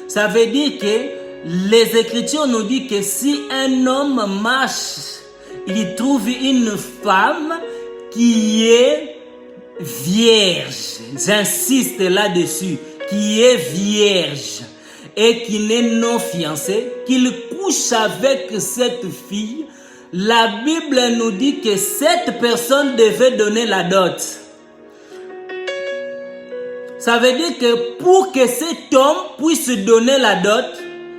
Ça veut dire que les Écritures nous disent que si un homme marche, il trouve une femme qui est vierge, j'insiste là-dessus, qui est vierge et qui n'est non fiancée, qu'il couche avec cette fille, la Bible nous dit que cette personne devait donner la dot. Ça veut dire que pour que cet homme puisse donner la dot,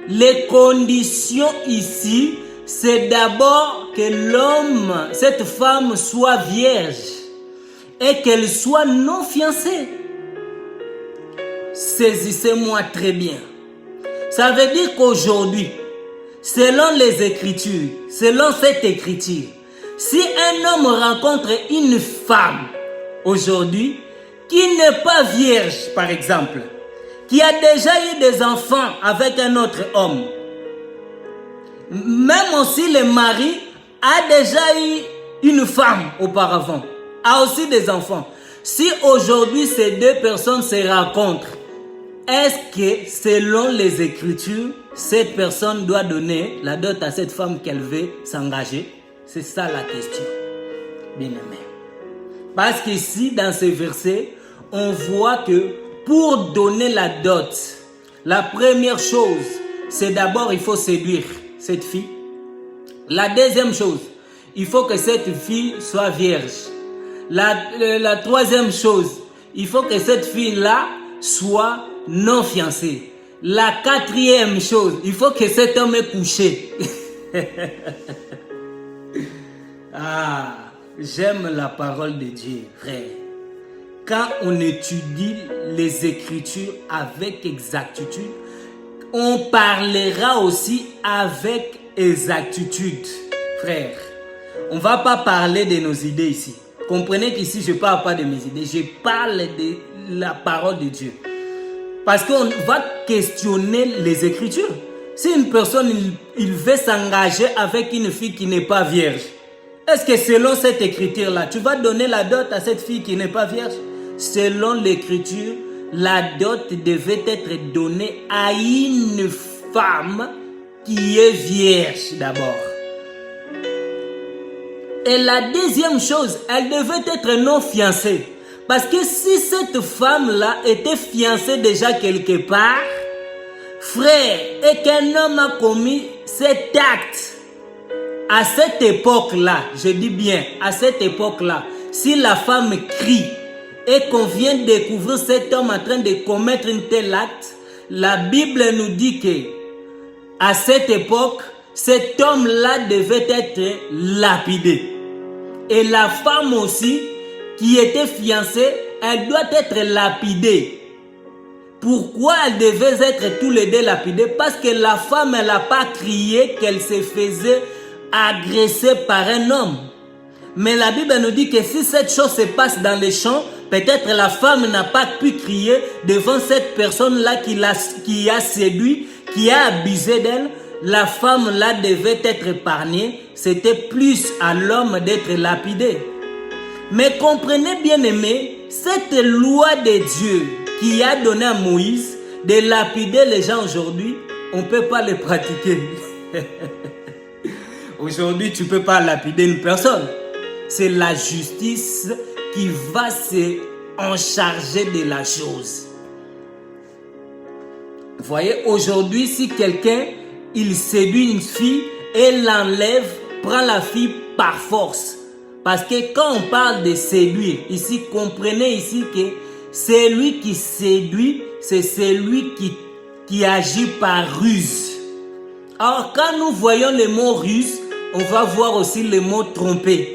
les conditions ici, c'est d'abord que l'homme, cette femme soit vierge et qu'elle soit non fiancée. Saisissez-moi très bien. Ça veut dire qu'aujourd'hui, selon les Écritures, selon cette écriture, si un homme rencontre une femme aujourd'hui qui n'est pas vierge, par exemple, qui a déjà eu des enfants avec un autre homme, même aussi le mari a déjà eu une femme auparavant, a aussi des enfants. Si aujourd'hui ces deux personnes se rencontrent, est-ce que selon les Écritures, cette personne doit donner la dot à cette femme qu'elle veut s'engager? C'est ça la question, bien aimé. Parce qu'ici, dans ce verset, on voit que pour donner la dot, la première chose, c'est d'abord il faut séduire cette fille. La deuxième chose, il faut que cette fille soit vierge. La troisième chose, il faut que cette fille-là soit non fiancée. La quatrième chose, il faut que cet homme ait couché. Ah, j'aime la parole de Dieu, frère. Quand on étudie les Écritures avec exactitude, on parlera aussi avec exactitude, frère. On ne va pas parler de nos idées ici. Comprenez qu'ici, je ne parle pas de mes idées, je parle de la parole de Dieu. Parce qu'on va questionner les Écritures. Si une personne, il veut s'engager avec une fille qui n'est pas vierge, est-ce que selon cette écriture-là, tu vas donner la dot à cette fille qui n'est pas vierge? Selon l'écriture, la dot devait être donnée à une femme qui est vierge d'abord. Et la deuxième chose, elle devait être non fiancée. Parce que si cette femme-là était fiancée déjà quelque part, frère, et qu'un homme a commis cet acte, à cette époque-là, je dis bien, à cette époque-là, si la femme crie et qu'on vient découvrir cet homme en train de commettre un tel acte, la Bible nous dit que à cette époque, cet homme-là devait être lapidé. Et la femme aussi, qui était fiancée, elle doit être lapidée. Pourquoi elle devait être tous les deux lapidées? Parce que la femme, elle n'a pas crié qu'elle se faisait agresser par un homme. Mais la Bible nous dit que si cette chose se passe dans les champs, peut-être la femme n'a pas pu crier devant cette personne-là qui a séduit, qui a abusé d'elle. La femme-là devait être épargnée. C'était plus à l'homme d'être lapidé. Mais comprenez bien aimé, cette loi de Dieu qui a donné à Moïse de lapider les gens aujourd'hui, on ne peut pas le pratiquer. Aujourd'hui, tu ne peux pas lapider une personne. C'est la justice qui va en charger de la chose. Vous voyez, aujourd'hui, si quelqu'un, il séduit une fille et l'enlève, prend la fille par force, Parce que quand on parle de séduire, ici, comprenez ici que celui qui séduit, c'est celui qui agit par ruse. Alors, quand nous voyons le mot ruse, on va voir aussi le mot tromper.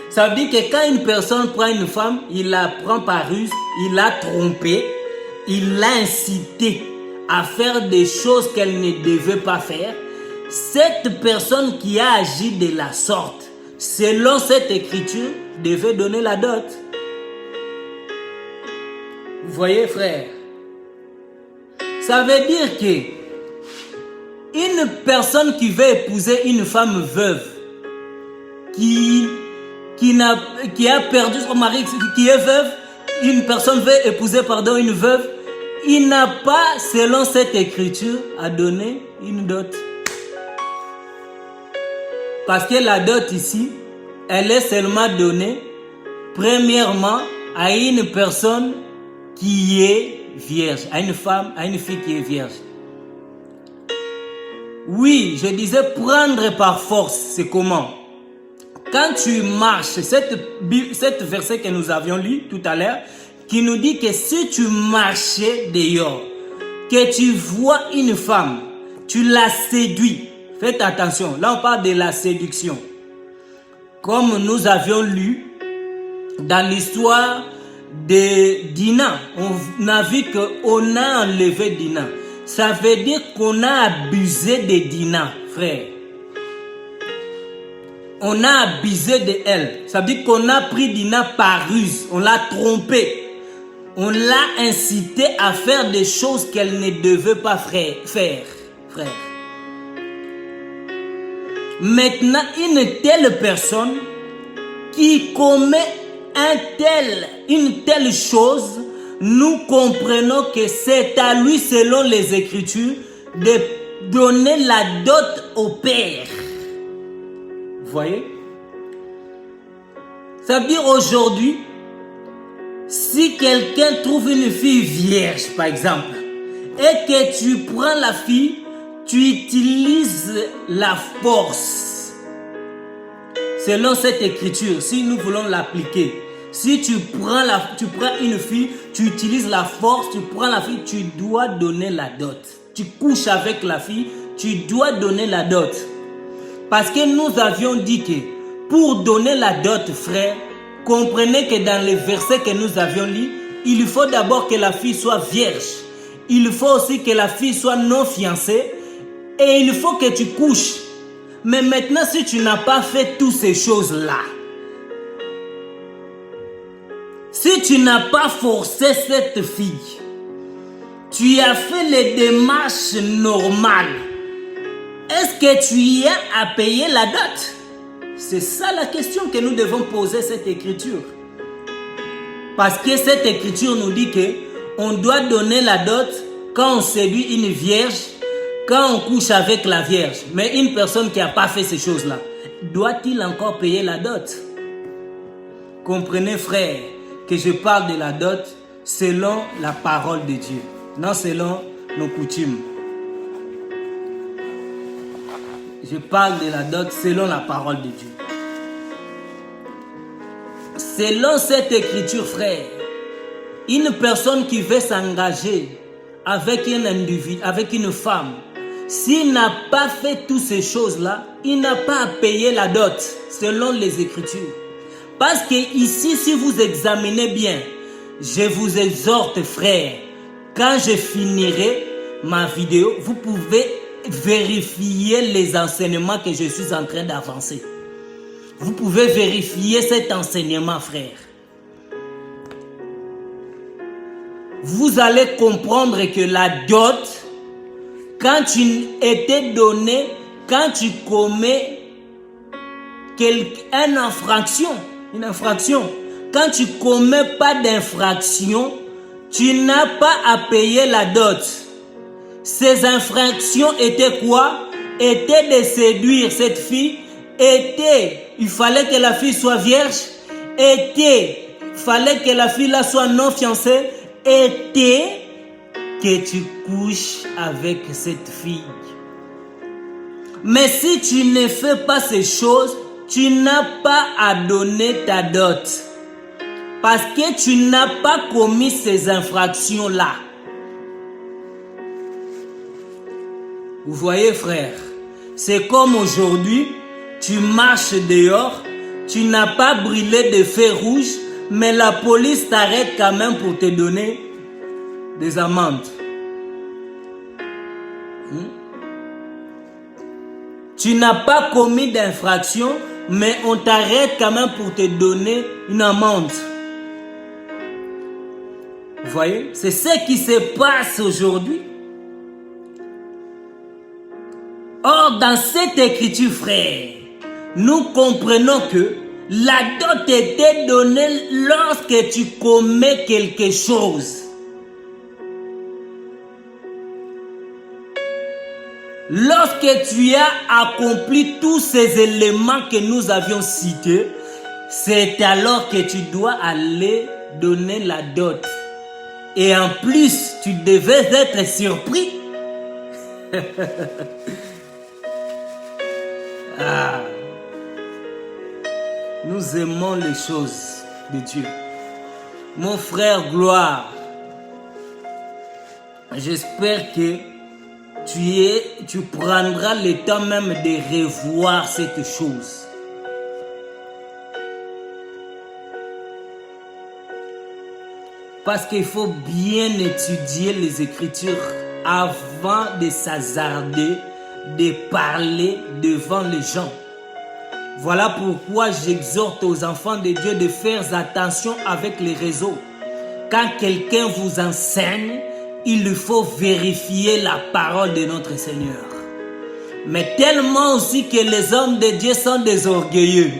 Ça veut dire que quand une personne prend une femme, il la prend par ruse, il l'a trompée, il l'a incitée à faire des choses qu'elle ne devait pas faire. Cette personne qui a agi de la sorte, selon cette écriture, devait donner la dot. Vous voyez, frère? Ça veut dire que une personne qui veut épouser une femme veuve, qui a perdu son mari, qui est veuve, une personne veut épouser, une veuve, il n'a pas, selon cette écriture, à donner une dot. Parce que la dot ici, elle est seulement donnée, premièrement, à une personne qui est vierge, à une femme, à une fille qui est vierge. Oui, je disais prendre par force, c'est comment? Quand tu marches, cette verset que nous avions lu tout à l'heure, qui nous dit que si tu marchais dehors, que tu vois une femme, tu la séduis. Faites attention, là on parle de la séduction. Comme nous avions lu dans l'histoire de Dina, on a vu qu'on a enlevé Dina. Ça veut dire qu'on a abusé de Dina, frère. On a abusé de elle. Ça veut dire qu'on a pris Dina par ruse. On l'a trompée. On l'a incitée à faire des choses qu'elle ne devait pas faire, frère. Maintenant, une telle personne qui commet une telle chose, nous comprenons que c'est à lui, selon les Écritures, de donner la dot au père. Vous voyez? Ça veut dire aujourd'hui, si quelqu'un trouve une fille vierge, par exemple, et que tu prends la fille, tu utilises la force. Selon cette écriture, si nous voulons l'appliquer, si tu prends une fille, tu utilises la force, tu prends la fille, tu dois donner la dot. Tu couches avec la fille, tu dois donner la dot. Parce que nous avions dit que pour donner la dot, frère, comprenez que dans les versets que nous avions lus, il faut d'abord que la fille soit vierge. Il faut aussi que la fille soit non fiancée. Et il faut que tu couches. Mais maintenant, si tu n'as pas fait toutes ces choses-là, si tu n'as pas forcé cette fille, tu as fait les démarches normales, est-ce que tu y as à payer la dot? C'est ça la question que nous devons poser cette écriture. Parce que cette écriture nous dit qu'on doit donner la dot quand on séduit une vierge, quand on couche avec la vierge. Mais une personne qui n'a pas fait ces choses-là, doit-il encore payer la dot? Comprenez, frère, que je parle de la dot selon la parole de Dieu, non selon nos coutumes. Je parle de la dot selon la parole de Dieu. Selon cette écriture, frère, une personne qui veut s'engager avec un individu, avec une femme, s'il n'a pas fait toutes ces choses-là, il n'a pas à payer la dot, selon les Écritures. Parce que ici, si vous examinez bien, je vous exhorte, frère, quand je finirai ma vidéo, vous pouvez vérifier les enseignements que je suis en train d'avancer. Vous pouvez vérifier cet enseignement, frère. Vous allez comprendre que la dot, quand tu étais donné, quand tu commets une infraction, quand tu commets pas d'infraction, tu n'as pas à payer la dot. Ces infractions étaient quoi? Étaient de séduire cette fille, il fallait que la fille soit vierge, il fallait que la fille là soit non fiancée, que tu couches avec cette fille. Mais si tu ne fais pas ces choses, tu n'as pas à donner ta dot. Parce que tu n'as pas commis ces infractions-là. Vous voyez, frère, c'est comme aujourd'hui, tu marches dehors, tu n'as pas brûlé de feu rouge, mais la police t'arrête quand même pour te donner des amendes. Tu n'as pas commis d'infraction, mais on t'arrête quand même pour te donner une amende. Vous voyez, c'est ce qui se passe aujourd'hui. Or, dans cette écriture, frère, nous comprenons que la dot était donnée lorsque tu commets quelque chose. Lorsque tu as accompli tous ces éléments que nous avions cités, c'est alors que tu dois aller donner la dot. Et en plus, tu devais être surpris. Ah. Nous aimons les choses de Dieu. Mon frère, gloire. J'espère que tu prendras le temps même de revoir cette chose. Parce qu'il faut bien étudier les Écritures avant de s'hasarder, de parler devant les gens. Voilà pourquoi j'exhorte aux enfants de Dieu de faire attention avec les réseaux. Quand quelqu'un vous enseigne, il faut vérifier la parole de notre Seigneur. Mais tellement aussi que les hommes de Dieu sont des orgueilleux.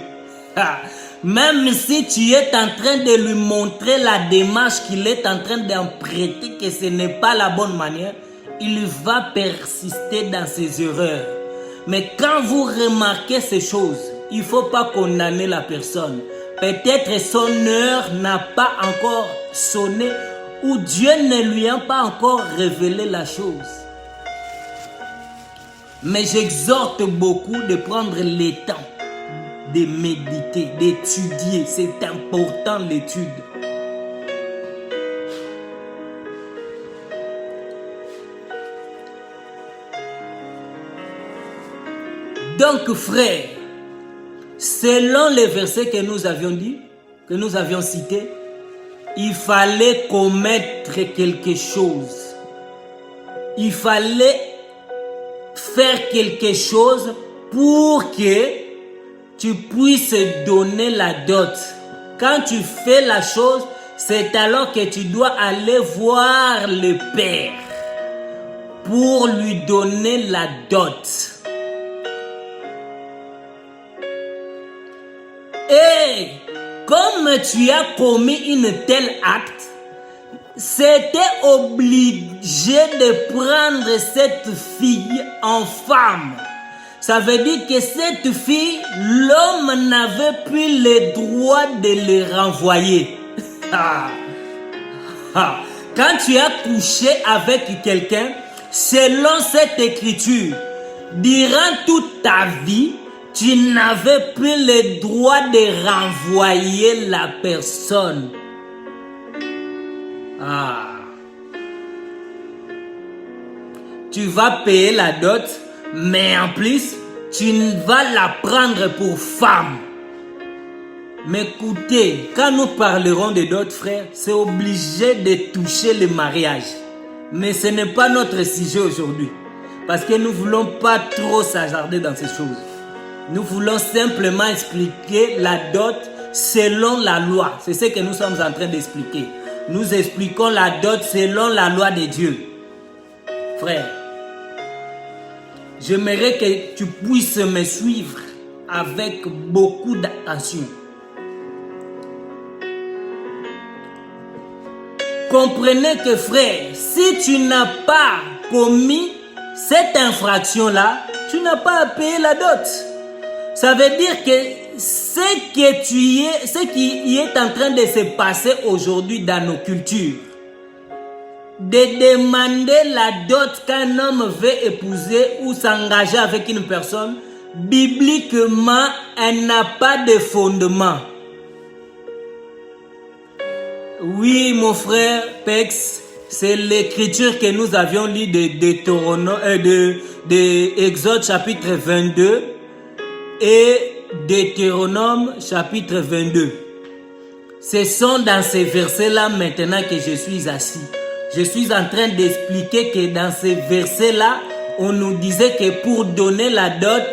Même si tu es en train de lui montrer la démarche qu'il est en train d'emprunter, que ce n'est pas la bonne manière, il va persister dans ses erreurs. Mais quand vous remarquez ces choses, il ne faut pas condamner la personne. Peut-être son heure n'a pas encore sonné ou Dieu ne lui a pas encore révélé la chose. Mais j'exhorte beaucoup de prendre le temps de méditer, d'étudier. C'est important l'étude. Donc frère, selon les versets que nous avions dit, que nous avions cités, il fallait commettre quelque chose. Il fallait faire quelque chose pour que tu puisses donner la dot. Quand tu fais la chose, c'est alors que tu dois aller voir le Père pour lui donner la dot. Et comme tu as commis une telle acte, c'était obligé de prendre cette fille en femme. Ça veut dire que cette fille, l'homme n'avait plus le droit de le renvoyer. Quand tu as couché avec quelqu'un, selon cette écriture, durant toute ta vie, tu n'avais plus le droit de renvoyer la personne. Tu vas payer la dot, mais en plus, tu vas la prendre pour femme. Mais écoutez, quand nous parlerons de dot, frère, c'est obligé de toucher le mariage. Mais ce n'est pas notre sujet aujourd'hui. Parce que nous ne voulons pas trop s'hasarder dans ces choses. Nous voulons simplement expliquer la dot selon la loi. C'est ce que nous sommes en train d'expliquer. Nous expliquons la dot selon la loi de Dieu. Frère, j'aimerais que tu puisses me suivre avec beaucoup d'attention. Comprenez que frère, si tu n'as pas commis cette infraction-là, tu n'as pas à payer la dot. Ça veut dire que ce qui est en train de se passer aujourd'hui dans nos cultures, de demander la dot qu'un homme veut épouser ou s'engager avec une personne, bibliquement, elle n'a pas de fondement. Oui, mon frère Pex, c'est l'écriture que nous avions lue de Exode chapitre 22 et Deutéronome chapitre 22. Ce sont dans ces versets-là maintenant que je suis assis. Je suis en train d'expliquer que dans ces versets-là, on nous disait que pour donner la dot,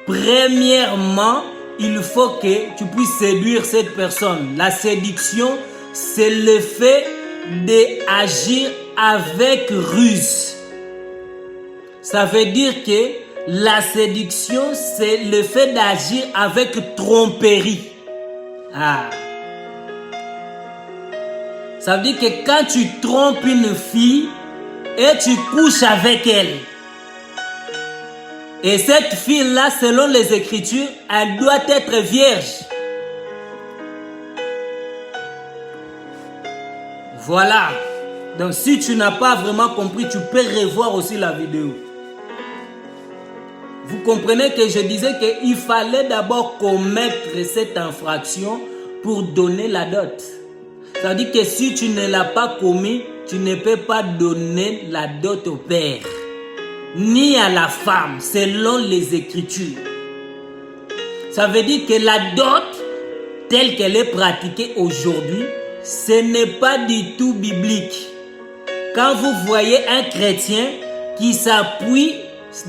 premièrement, il faut que tu puisses séduire cette personne. La séduction, c'est le fait d'agir avec ruse. Ça veut dire que la séduction, c'est le fait d'agir avec tromperie. Ça veut dire que quand tu trompes une fille et tu couches avec elle, et cette fille-là, selon les Écritures, elle doit être vierge. Voilà. Donc si tu n'as pas vraiment compris, tu peux revoir aussi la vidéo. Vous comprenez que je disais qu'il fallait d'abord commettre cette infraction pour donner la dot. Ça veut dire que si tu ne l'as pas commis, tu ne peux pas donner la dot au père, ni à la femme, selon les Écritures. Ça veut dire que la dot, telle qu'elle est pratiquée aujourd'hui, ce n'est pas du tout biblique. Quand vous voyez un chrétien qui s'appuie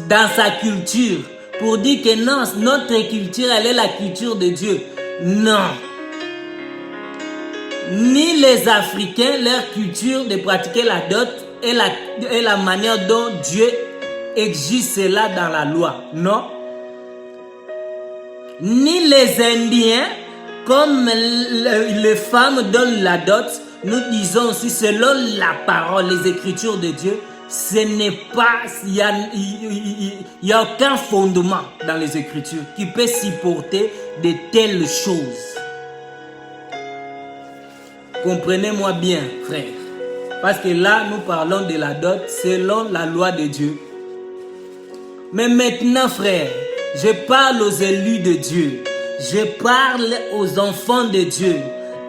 dans sa culture pour dire que non, notre culture, elle est la culture de Dieu. Non. Ni les Africains, leur culture de pratiquer la dot et la manière dont Dieu exige cela dans la loi. Non. Ni les Indiens, comme les femmes donnent la dot, nous disons aussi selon la parole, les Écritures de Dieu, ce n'est pas, il y a aucun fondement dans les Écritures qui peut supporter de telles choses. Comprenez-moi bien, frère. Parce que là, nous parlons de la dot selon la loi de Dieu. Mais maintenant, frère, je parle aux élus de Dieu. Je parle aux enfants de Dieu.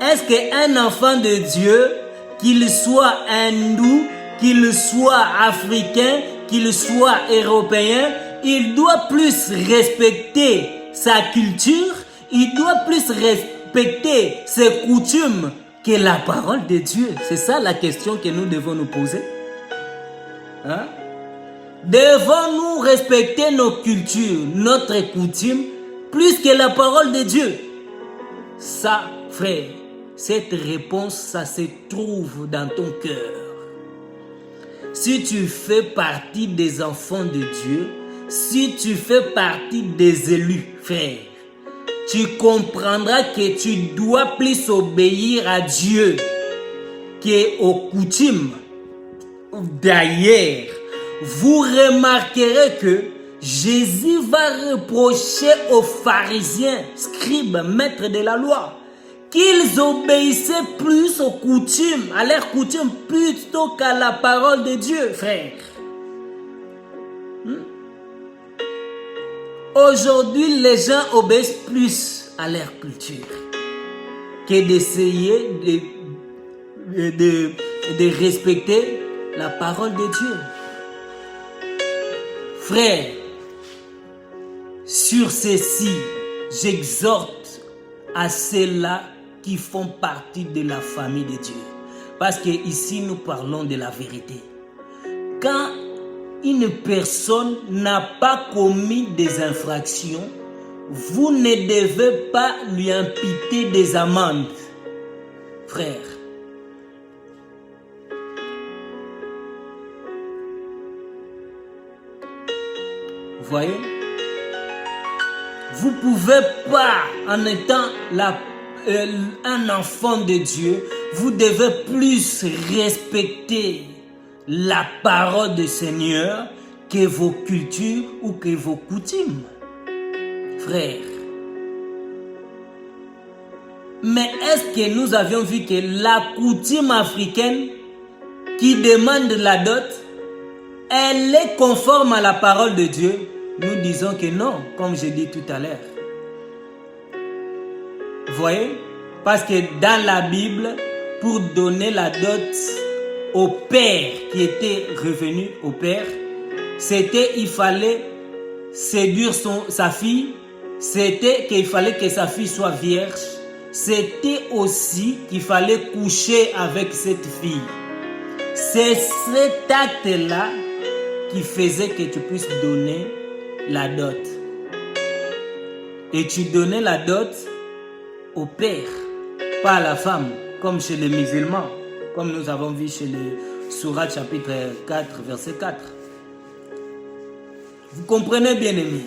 Est-ce qu'un enfant de Dieu, qu'il soit hindou, qu'il soit africain, qu'il soit européen, il doit plus respecter sa culture, il doit plus respecter ses coutumes que la parole de Dieu? C'est ça la question que nous devons nous poser. Hein? Devons-nous respecter nos cultures, notre coutume, plus que la parole de Dieu? Ça, frère, cette réponse, ça se trouve dans ton cœur. Si tu fais partie des enfants de Dieu, si tu fais partie des élus, frère, tu comprendras que tu dois plus obéir à Dieu qu'aux coutumes. D'ailleurs, vous remarquerez que Jésus va reprocher aux pharisiens, scribes, maîtres de la loi, qu'ils obéissaient plus aux coutumes, à leurs coutumes, plutôt qu'à la parole de Dieu, frère. Aujourd'hui, les gens obéissent plus à leur culture que d'essayer de respecter la parole de Dieu. Frère, sur ceci, j'exhorte à ceux-là qui font partie de la famille de Dieu. Parce que ici, nous parlons de la vérité. Quand une personne n'a pas commis des infractions, vous ne devez pas lui imputer des amendes. Frère, voyez, vous ne pouvez pas, en étant un enfant de Dieu, vous devez plus respecter la parole du Seigneur que vos cultures ou que vos coutumes. Frère, mais est-ce que nous avions vu que la coutume africaine qui demande la dot, elle est conforme à la parole de Dieu? nous disons que non, comme j'ai dit tout à l'heure. Vous voyez? Parce que dans la Bible, pour donner la dot au père qui était revenu au père, c'était il fallait séduire sa fille, c'était qu'il fallait que sa fille soit vierge, c'était aussi qu'il fallait coucher avec cette fille. C'est cet acte-là qui faisait que tu puisses donner la dot. Et tu donnais la dot au père, pas à la femme, comme chez les musulmans, comme nous avons vu chez le Sourate chapitre 4, verset 4. Vous comprenez, bien aimé?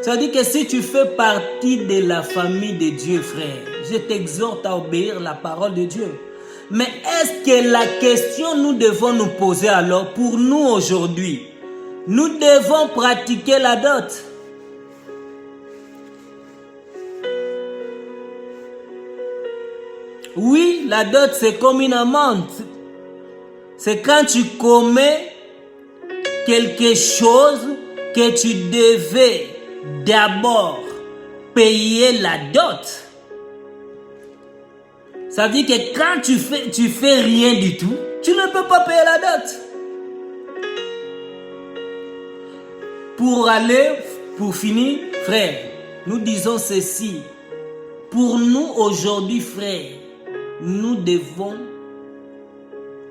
Ça veut dire que si tu fais partie de la famille de Dieu, frère, je t'exhorte à obéir la parole de Dieu. Mais est-ce que la question nous devons nous poser alors pour nous aujourd'hui? Nous devons pratiquer la dot. Oui, la dot c'est comme une amende. C'est quand tu commets quelque chose que tu devais d'abord payer la dot. Ça veut dire que quand tu fais rien du tout, tu ne peux pas payer la dot. Pour finir, frère, nous disons ceci. Pour nous aujourd'hui, frère,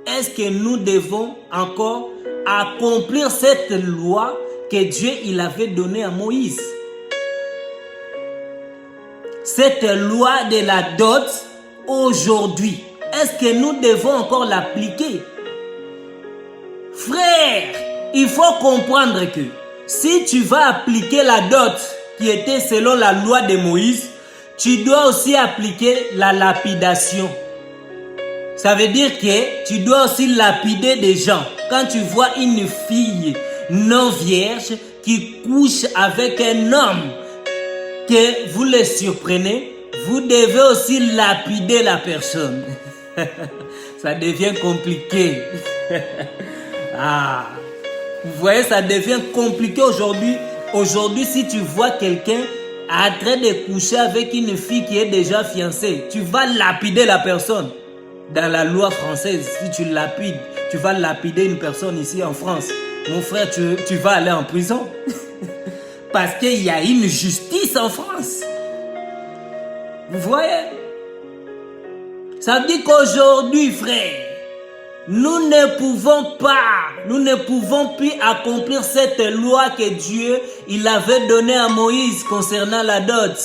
est-ce que nous devons encore accomplir cette loi que Dieu il avait donnée à Moïse? Cette loi de la dot, aujourd'hui, est-ce que nous devons encore l'appliquer? Frère, il faut comprendre que si tu vas appliquer la dot qui était selon la loi de Moïse, tu dois aussi appliquer la lapidation. Ça veut dire que tu dois aussi lapider des gens. Quand tu vois une fille non vierge qui couche avec un homme, que vous le surprenez, vous devez aussi lapider la personne. Ça devient compliqué. Vous voyez, ça devient compliqué aujourd'hui. Aujourd'hui, si tu vois quelqu'un en train de coucher avec une fille qui est déjà fiancée, tu vas lapider la personne. Dans la loi française, si tu lapides, tu vas lapider une personne ici en France. Mon frère, tu vas aller en prison. Parce qu'il y a une justice en France. Vous voyez? Ça veut dire qu'aujourd'hui, frère, nous ne pouvons plus accomplir cette loi que Dieu il avait donnée à Moïse concernant la dot.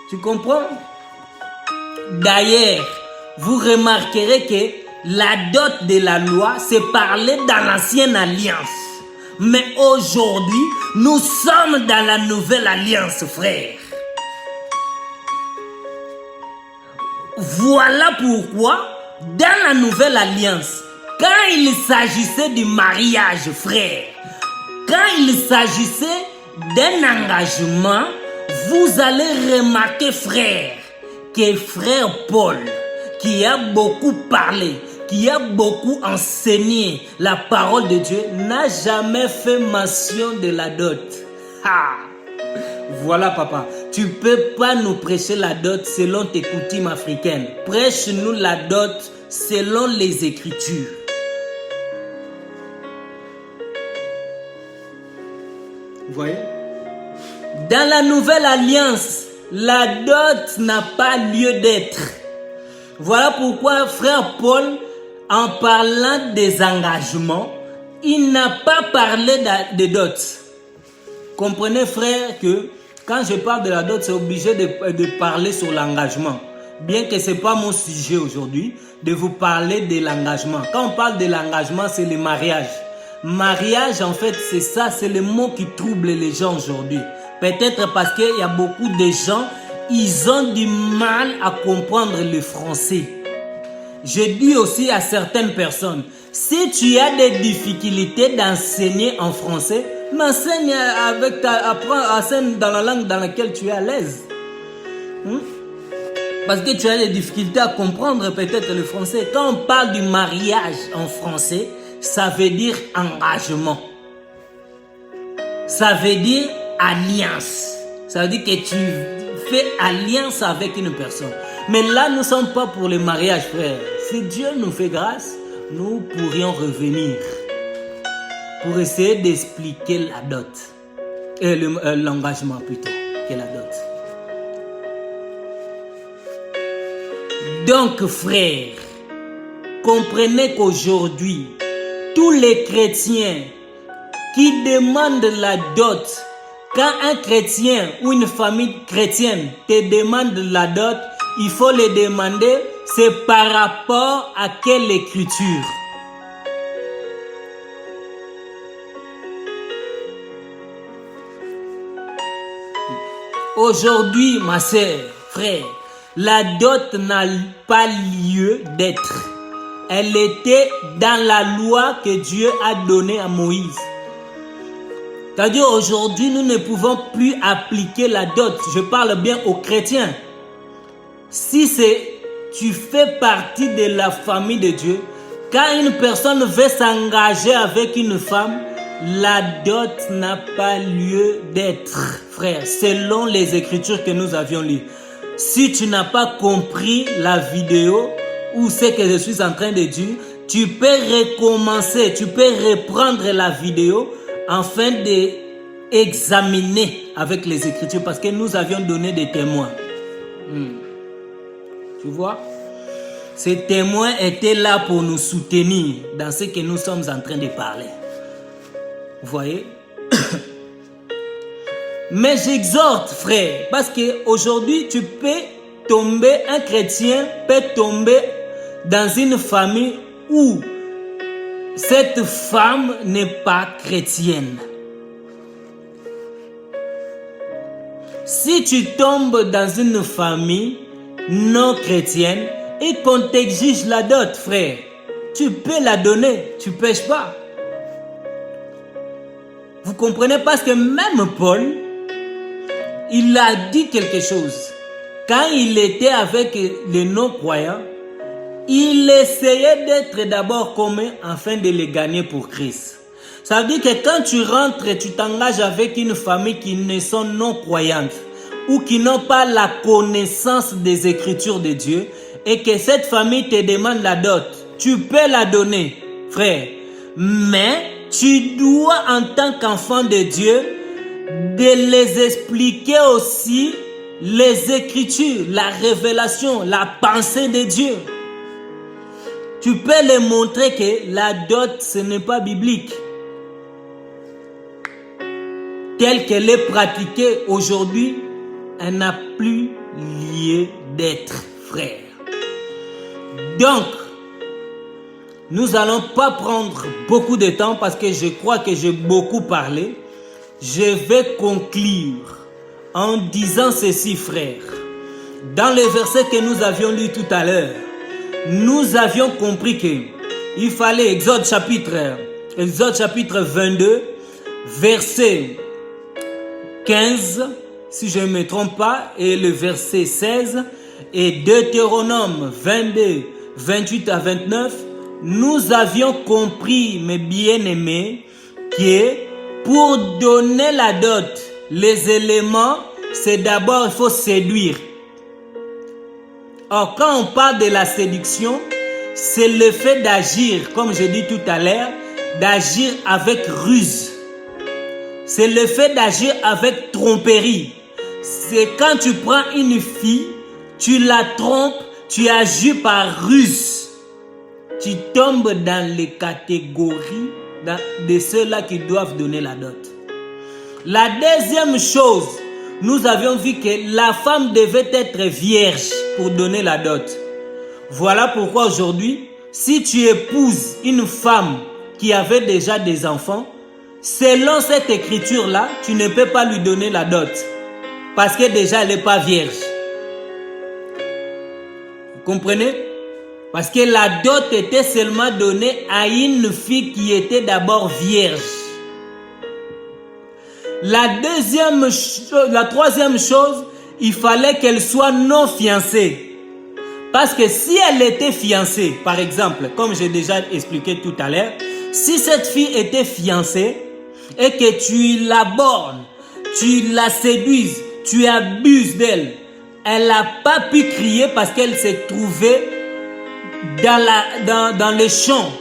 Tu comprends? D'ailleurs, vous remarquerez que la dot de la loi, c'est parlé dans l'ancienne alliance. Mais aujourd'hui, nous sommes dans la nouvelle alliance, frère. Voilà pourquoi, dans la nouvelle alliance, quand il s'agissait du mariage, frère, quand il s'agissait d'un engagement, vous allez remarquer, frère, que frère Paul, qui a beaucoup parlé, qui a beaucoup enseigné la parole de Dieu, n'a jamais fait mention de la dot. Voilà, papa, tu ne peux pas nous prêcher la dot selon tes coutumes africaines. Prêche-nous la dot selon les Écritures. Vous voyez? Dans la nouvelle alliance, la dot n'a pas lieu d'être. Voilà pourquoi frère Paul, en parlant des engagements, il n'a pas parlé de dot. Comprenez, frère, que quand je parle de la dot, c'est obligé de parler sur l'engagement. Bien que ce n'est pas mon sujet aujourd'hui, de vous parler de l'engagement. Quand on parle de l'engagement, c'est le mariage. Mariage, en fait, c'est ça, c'est le mot qui trouble les gens aujourd'hui. Peut-être parce qu'il y a beaucoup de gens, ils ont du mal à comprendre le français. Je dis aussi à certaines personnes, si tu as des difficultés d'enseigner en français, m'enseigne apprends dans la langue dans laquelle tu es à l'aise. Parce que tu as des difficultés à comprendre peut-être le français. Quand on parle du mariage en français, ça veut dire engagement. ça veut dire alliance. Ça veut dire que tu fais alliance avec une personne. Mais là, nous ne sommes pas pour le mariage, frère. Si Dieu nous fait grâce, nous pourrions revenir pour essayer d'expliquer la dot. L'engagement plutôt que la dot. Donc, frère, comprenez qu'aujourd'hui, tous les chrétiens qui demandent la dot, quand un chrétien ou une famille chrétienne te demande la dot, il faut le demander, c'est par rapport à quelle écriture? Aujourd'hui, ma sœur, frère, la dot n'a pas lieu d'être. Elle était dans la loi que Dieu a donnée à Moïse. C'est-à-dire aujourd'hui, nous ne pouvons plus appliquer la dot. Je parle bien aux chrétiens. Si tu fais partie de la famille de Dieu, quand une personne veut s'engager avec une femme, la dot n'a pas lieu d'être, frère, selon les écritures que nous avions lues. Si tu n'as pas compris la vidéo ou ce que je suis en train de dire, tu peux recommencer, tu peux reprendre la vidéo afin d'examiner avec les écritures parce que nous avions donné des témoins. Tu vois? Ces témoins étaient là pour nous soutenir dans ce que nous sommes en train de parler. Vous voyez? Mais j'exhorte, frère, parce qu'aujourd'hui, un chrétien peut tomber dans une famille où cette femme n'est pas chrétienne. Si tu tombes dans une famille non chrétienne et qu'on t'exige la dot, frère, tu peux la donner, tu ne pêches pas. Vous comprenez? Parce que même Paul, il a dit quelque chose. Quand il était avec les non-croyants, il essayait d'être d'abord commun afin de les gagner pour Christ. Ça veut dire que quand tu rentres et tu t'engages avec une famille qui ne sont non-croyantes ou qui n'ont pas la connaissance des Écritures de Dieu et que cette famille te demande la dot, tu peux la donner, frère. Mais tu dois, en tant qu'enfant de Dieu, de les expliquer aussi les Écritures, la révélation, la pensée de Dieu. Tu peux leur montrer que la dot, ce n'est pas biblique. Telle qu'elle est pratiquée aujourd'hui, elle n'a plus lieu d'être, frère. Donc, nous n'allons pas prendre beaucoup de temps parce que je crois que j'ai beaucoup parlé. Je vais conclure en disant ceci, frère. Dans le verset que nous avions lu tout à l'heure, nous avions compris qu'il fallait, Exode chapitre 22, verset 15, si je ne me trompe pas, et le verset 16, et Deutéronome 22, 28 à 29, nous avions compris, mes bien-aimés, que pour donner la dot, les éléments, c'est d'abord, il faut séduire. Or, quand on parle de la séduction, c'est le fait d'agir, comme je dis tout à l'heure, d'agir avec ruse. C'est le fait d'agir avec tromperie. C'est quand tu prends une fille, tu la trompes, tu agis par ruse. Tu tombes dans les catégories de ceux-là qui doivent donner la dot. La deuxième chose, nous avions vu que la femme devait être vierge pour donner la dot. Voilà pourquoi aujourd'hui, si tu épouses une femme qui avait déjà des enfants, selon cette écriture-là, tu ne peux pas lui donner la dot. Parce que déjà, elle n'est pas vierge. Vous comprenez? Parce que la dot était seulement donnée à une fille qui était d'abord vierge. La troisième chose, il fallait qu'elle soit non fiancée. Parce que si elle était fiancée, par exemple, comme j'ai déjà expliqué tout à l'heure, si cette fille était fiancée, et que tu la bornes, tu la séduises, tu abuses d'elle, elle n'a pas pu crier parce qu'elle s'est trouvée dans les champs.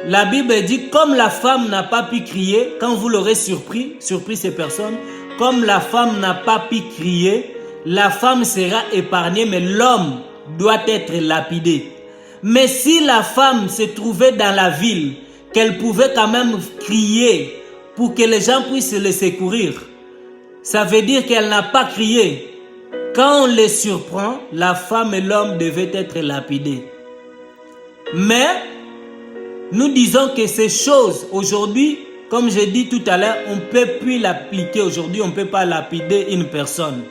La Bible dit, comme la femme n'a pas pu crier, quand vous l'aurez surpris ces personnes, comme la femme n'a pas pu crier, la femme sera épargnée, mais l'homme doit être lapidé. Mais si la femme se trouvait dans la ville, qu'elle pouvait quand même crier pour que les gens puissent le secourir, ça veut dire qu'elle n'a pas crié. Quand on les surprend, la femme et l'homme devaient être lapidés. Mais nous disons que ces choses, aujourd'hui, comme j'ai dit tout à l'heure, on ne peut plus l'appliquer aujourd'hui, on ne peut pas lapider une personne.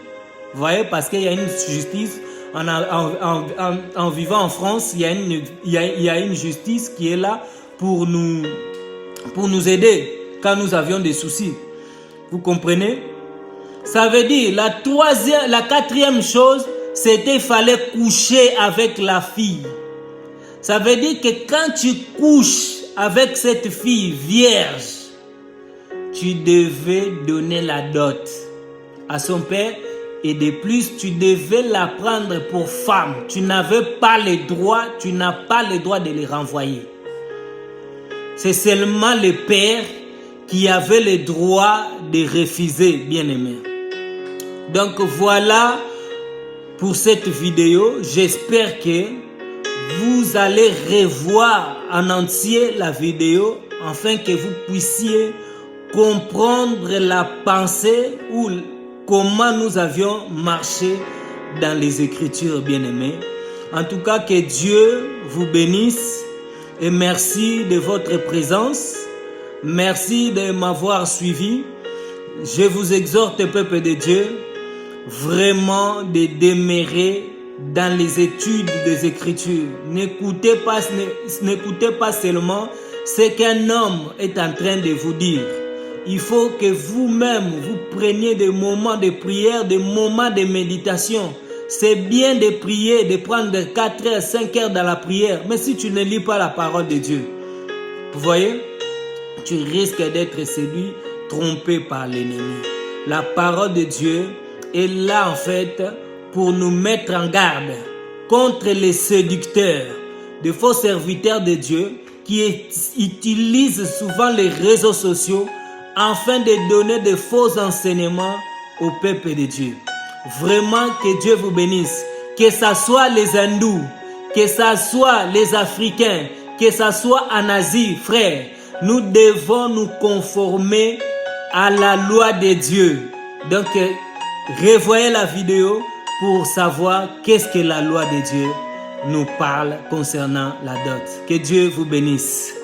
Vous voyez, parce qu'il y a une justice, en vivant en France, il y a une justice qui est là pour nous aider quand nous avions des soucis. Vous comprenez? Ça veut dire, la quatrième chose, c'était qu'il fallait coucher avec la fille. Ça veut dire que quand tu couches avec cette fille vierge, tu devais donner la dot à son père et de plus, tu devais la prendre pour femme. Tu n'avais pas le droit, tu n'as pas le droit de les renvoyer. C'est seulement le père qui avait le droit de refuser, bien-aimé. Donc voilà pour cette vidéo. J'espère que vous allez revoir en entier la vidéo afin que vous puissiez comprendre la pensée ou comment nous avions marché dans les Écritures, bien-aimés. En tout cas, que Dieu vous bénisse et merci de votre présence. Merci de m'avoir suivi. Je vous exhorte, peuple de Dieu, vraiment de demeurer dans les études des Écritures. N'écoutez pas seulement ce qu'un homme est en train de vous dire. Il faut que vous-même, vous preniez des moments de prière, des moments de méditation. C'est bien de prier, de prendre 4 heures, 5 heures dans la prière. Mais si tu ne lis pas la parole de Dieu, vous voyez, tu risques d'être séduit, trompé par l'ennemi. La parole de Dieu est là en fait pour nous mettre en garde contre les séducteurs, de faux serviteurs de Dieu qui utilisent souvent les réseaux sociaux afin de donner de faux enseignements au peuple de Dieu. Vraiment que Dieu vous bénisse. Que ce soit les hindous, que ce soit les Africains, que ce soit en Asie, frères, nous devons nous conformer à la loi de Dieu. Donc, revoyez la vidéo pour savoir qu'est-ce que la loi de Dieu nous parle concernant la dot. Que Dieu vous bénisse.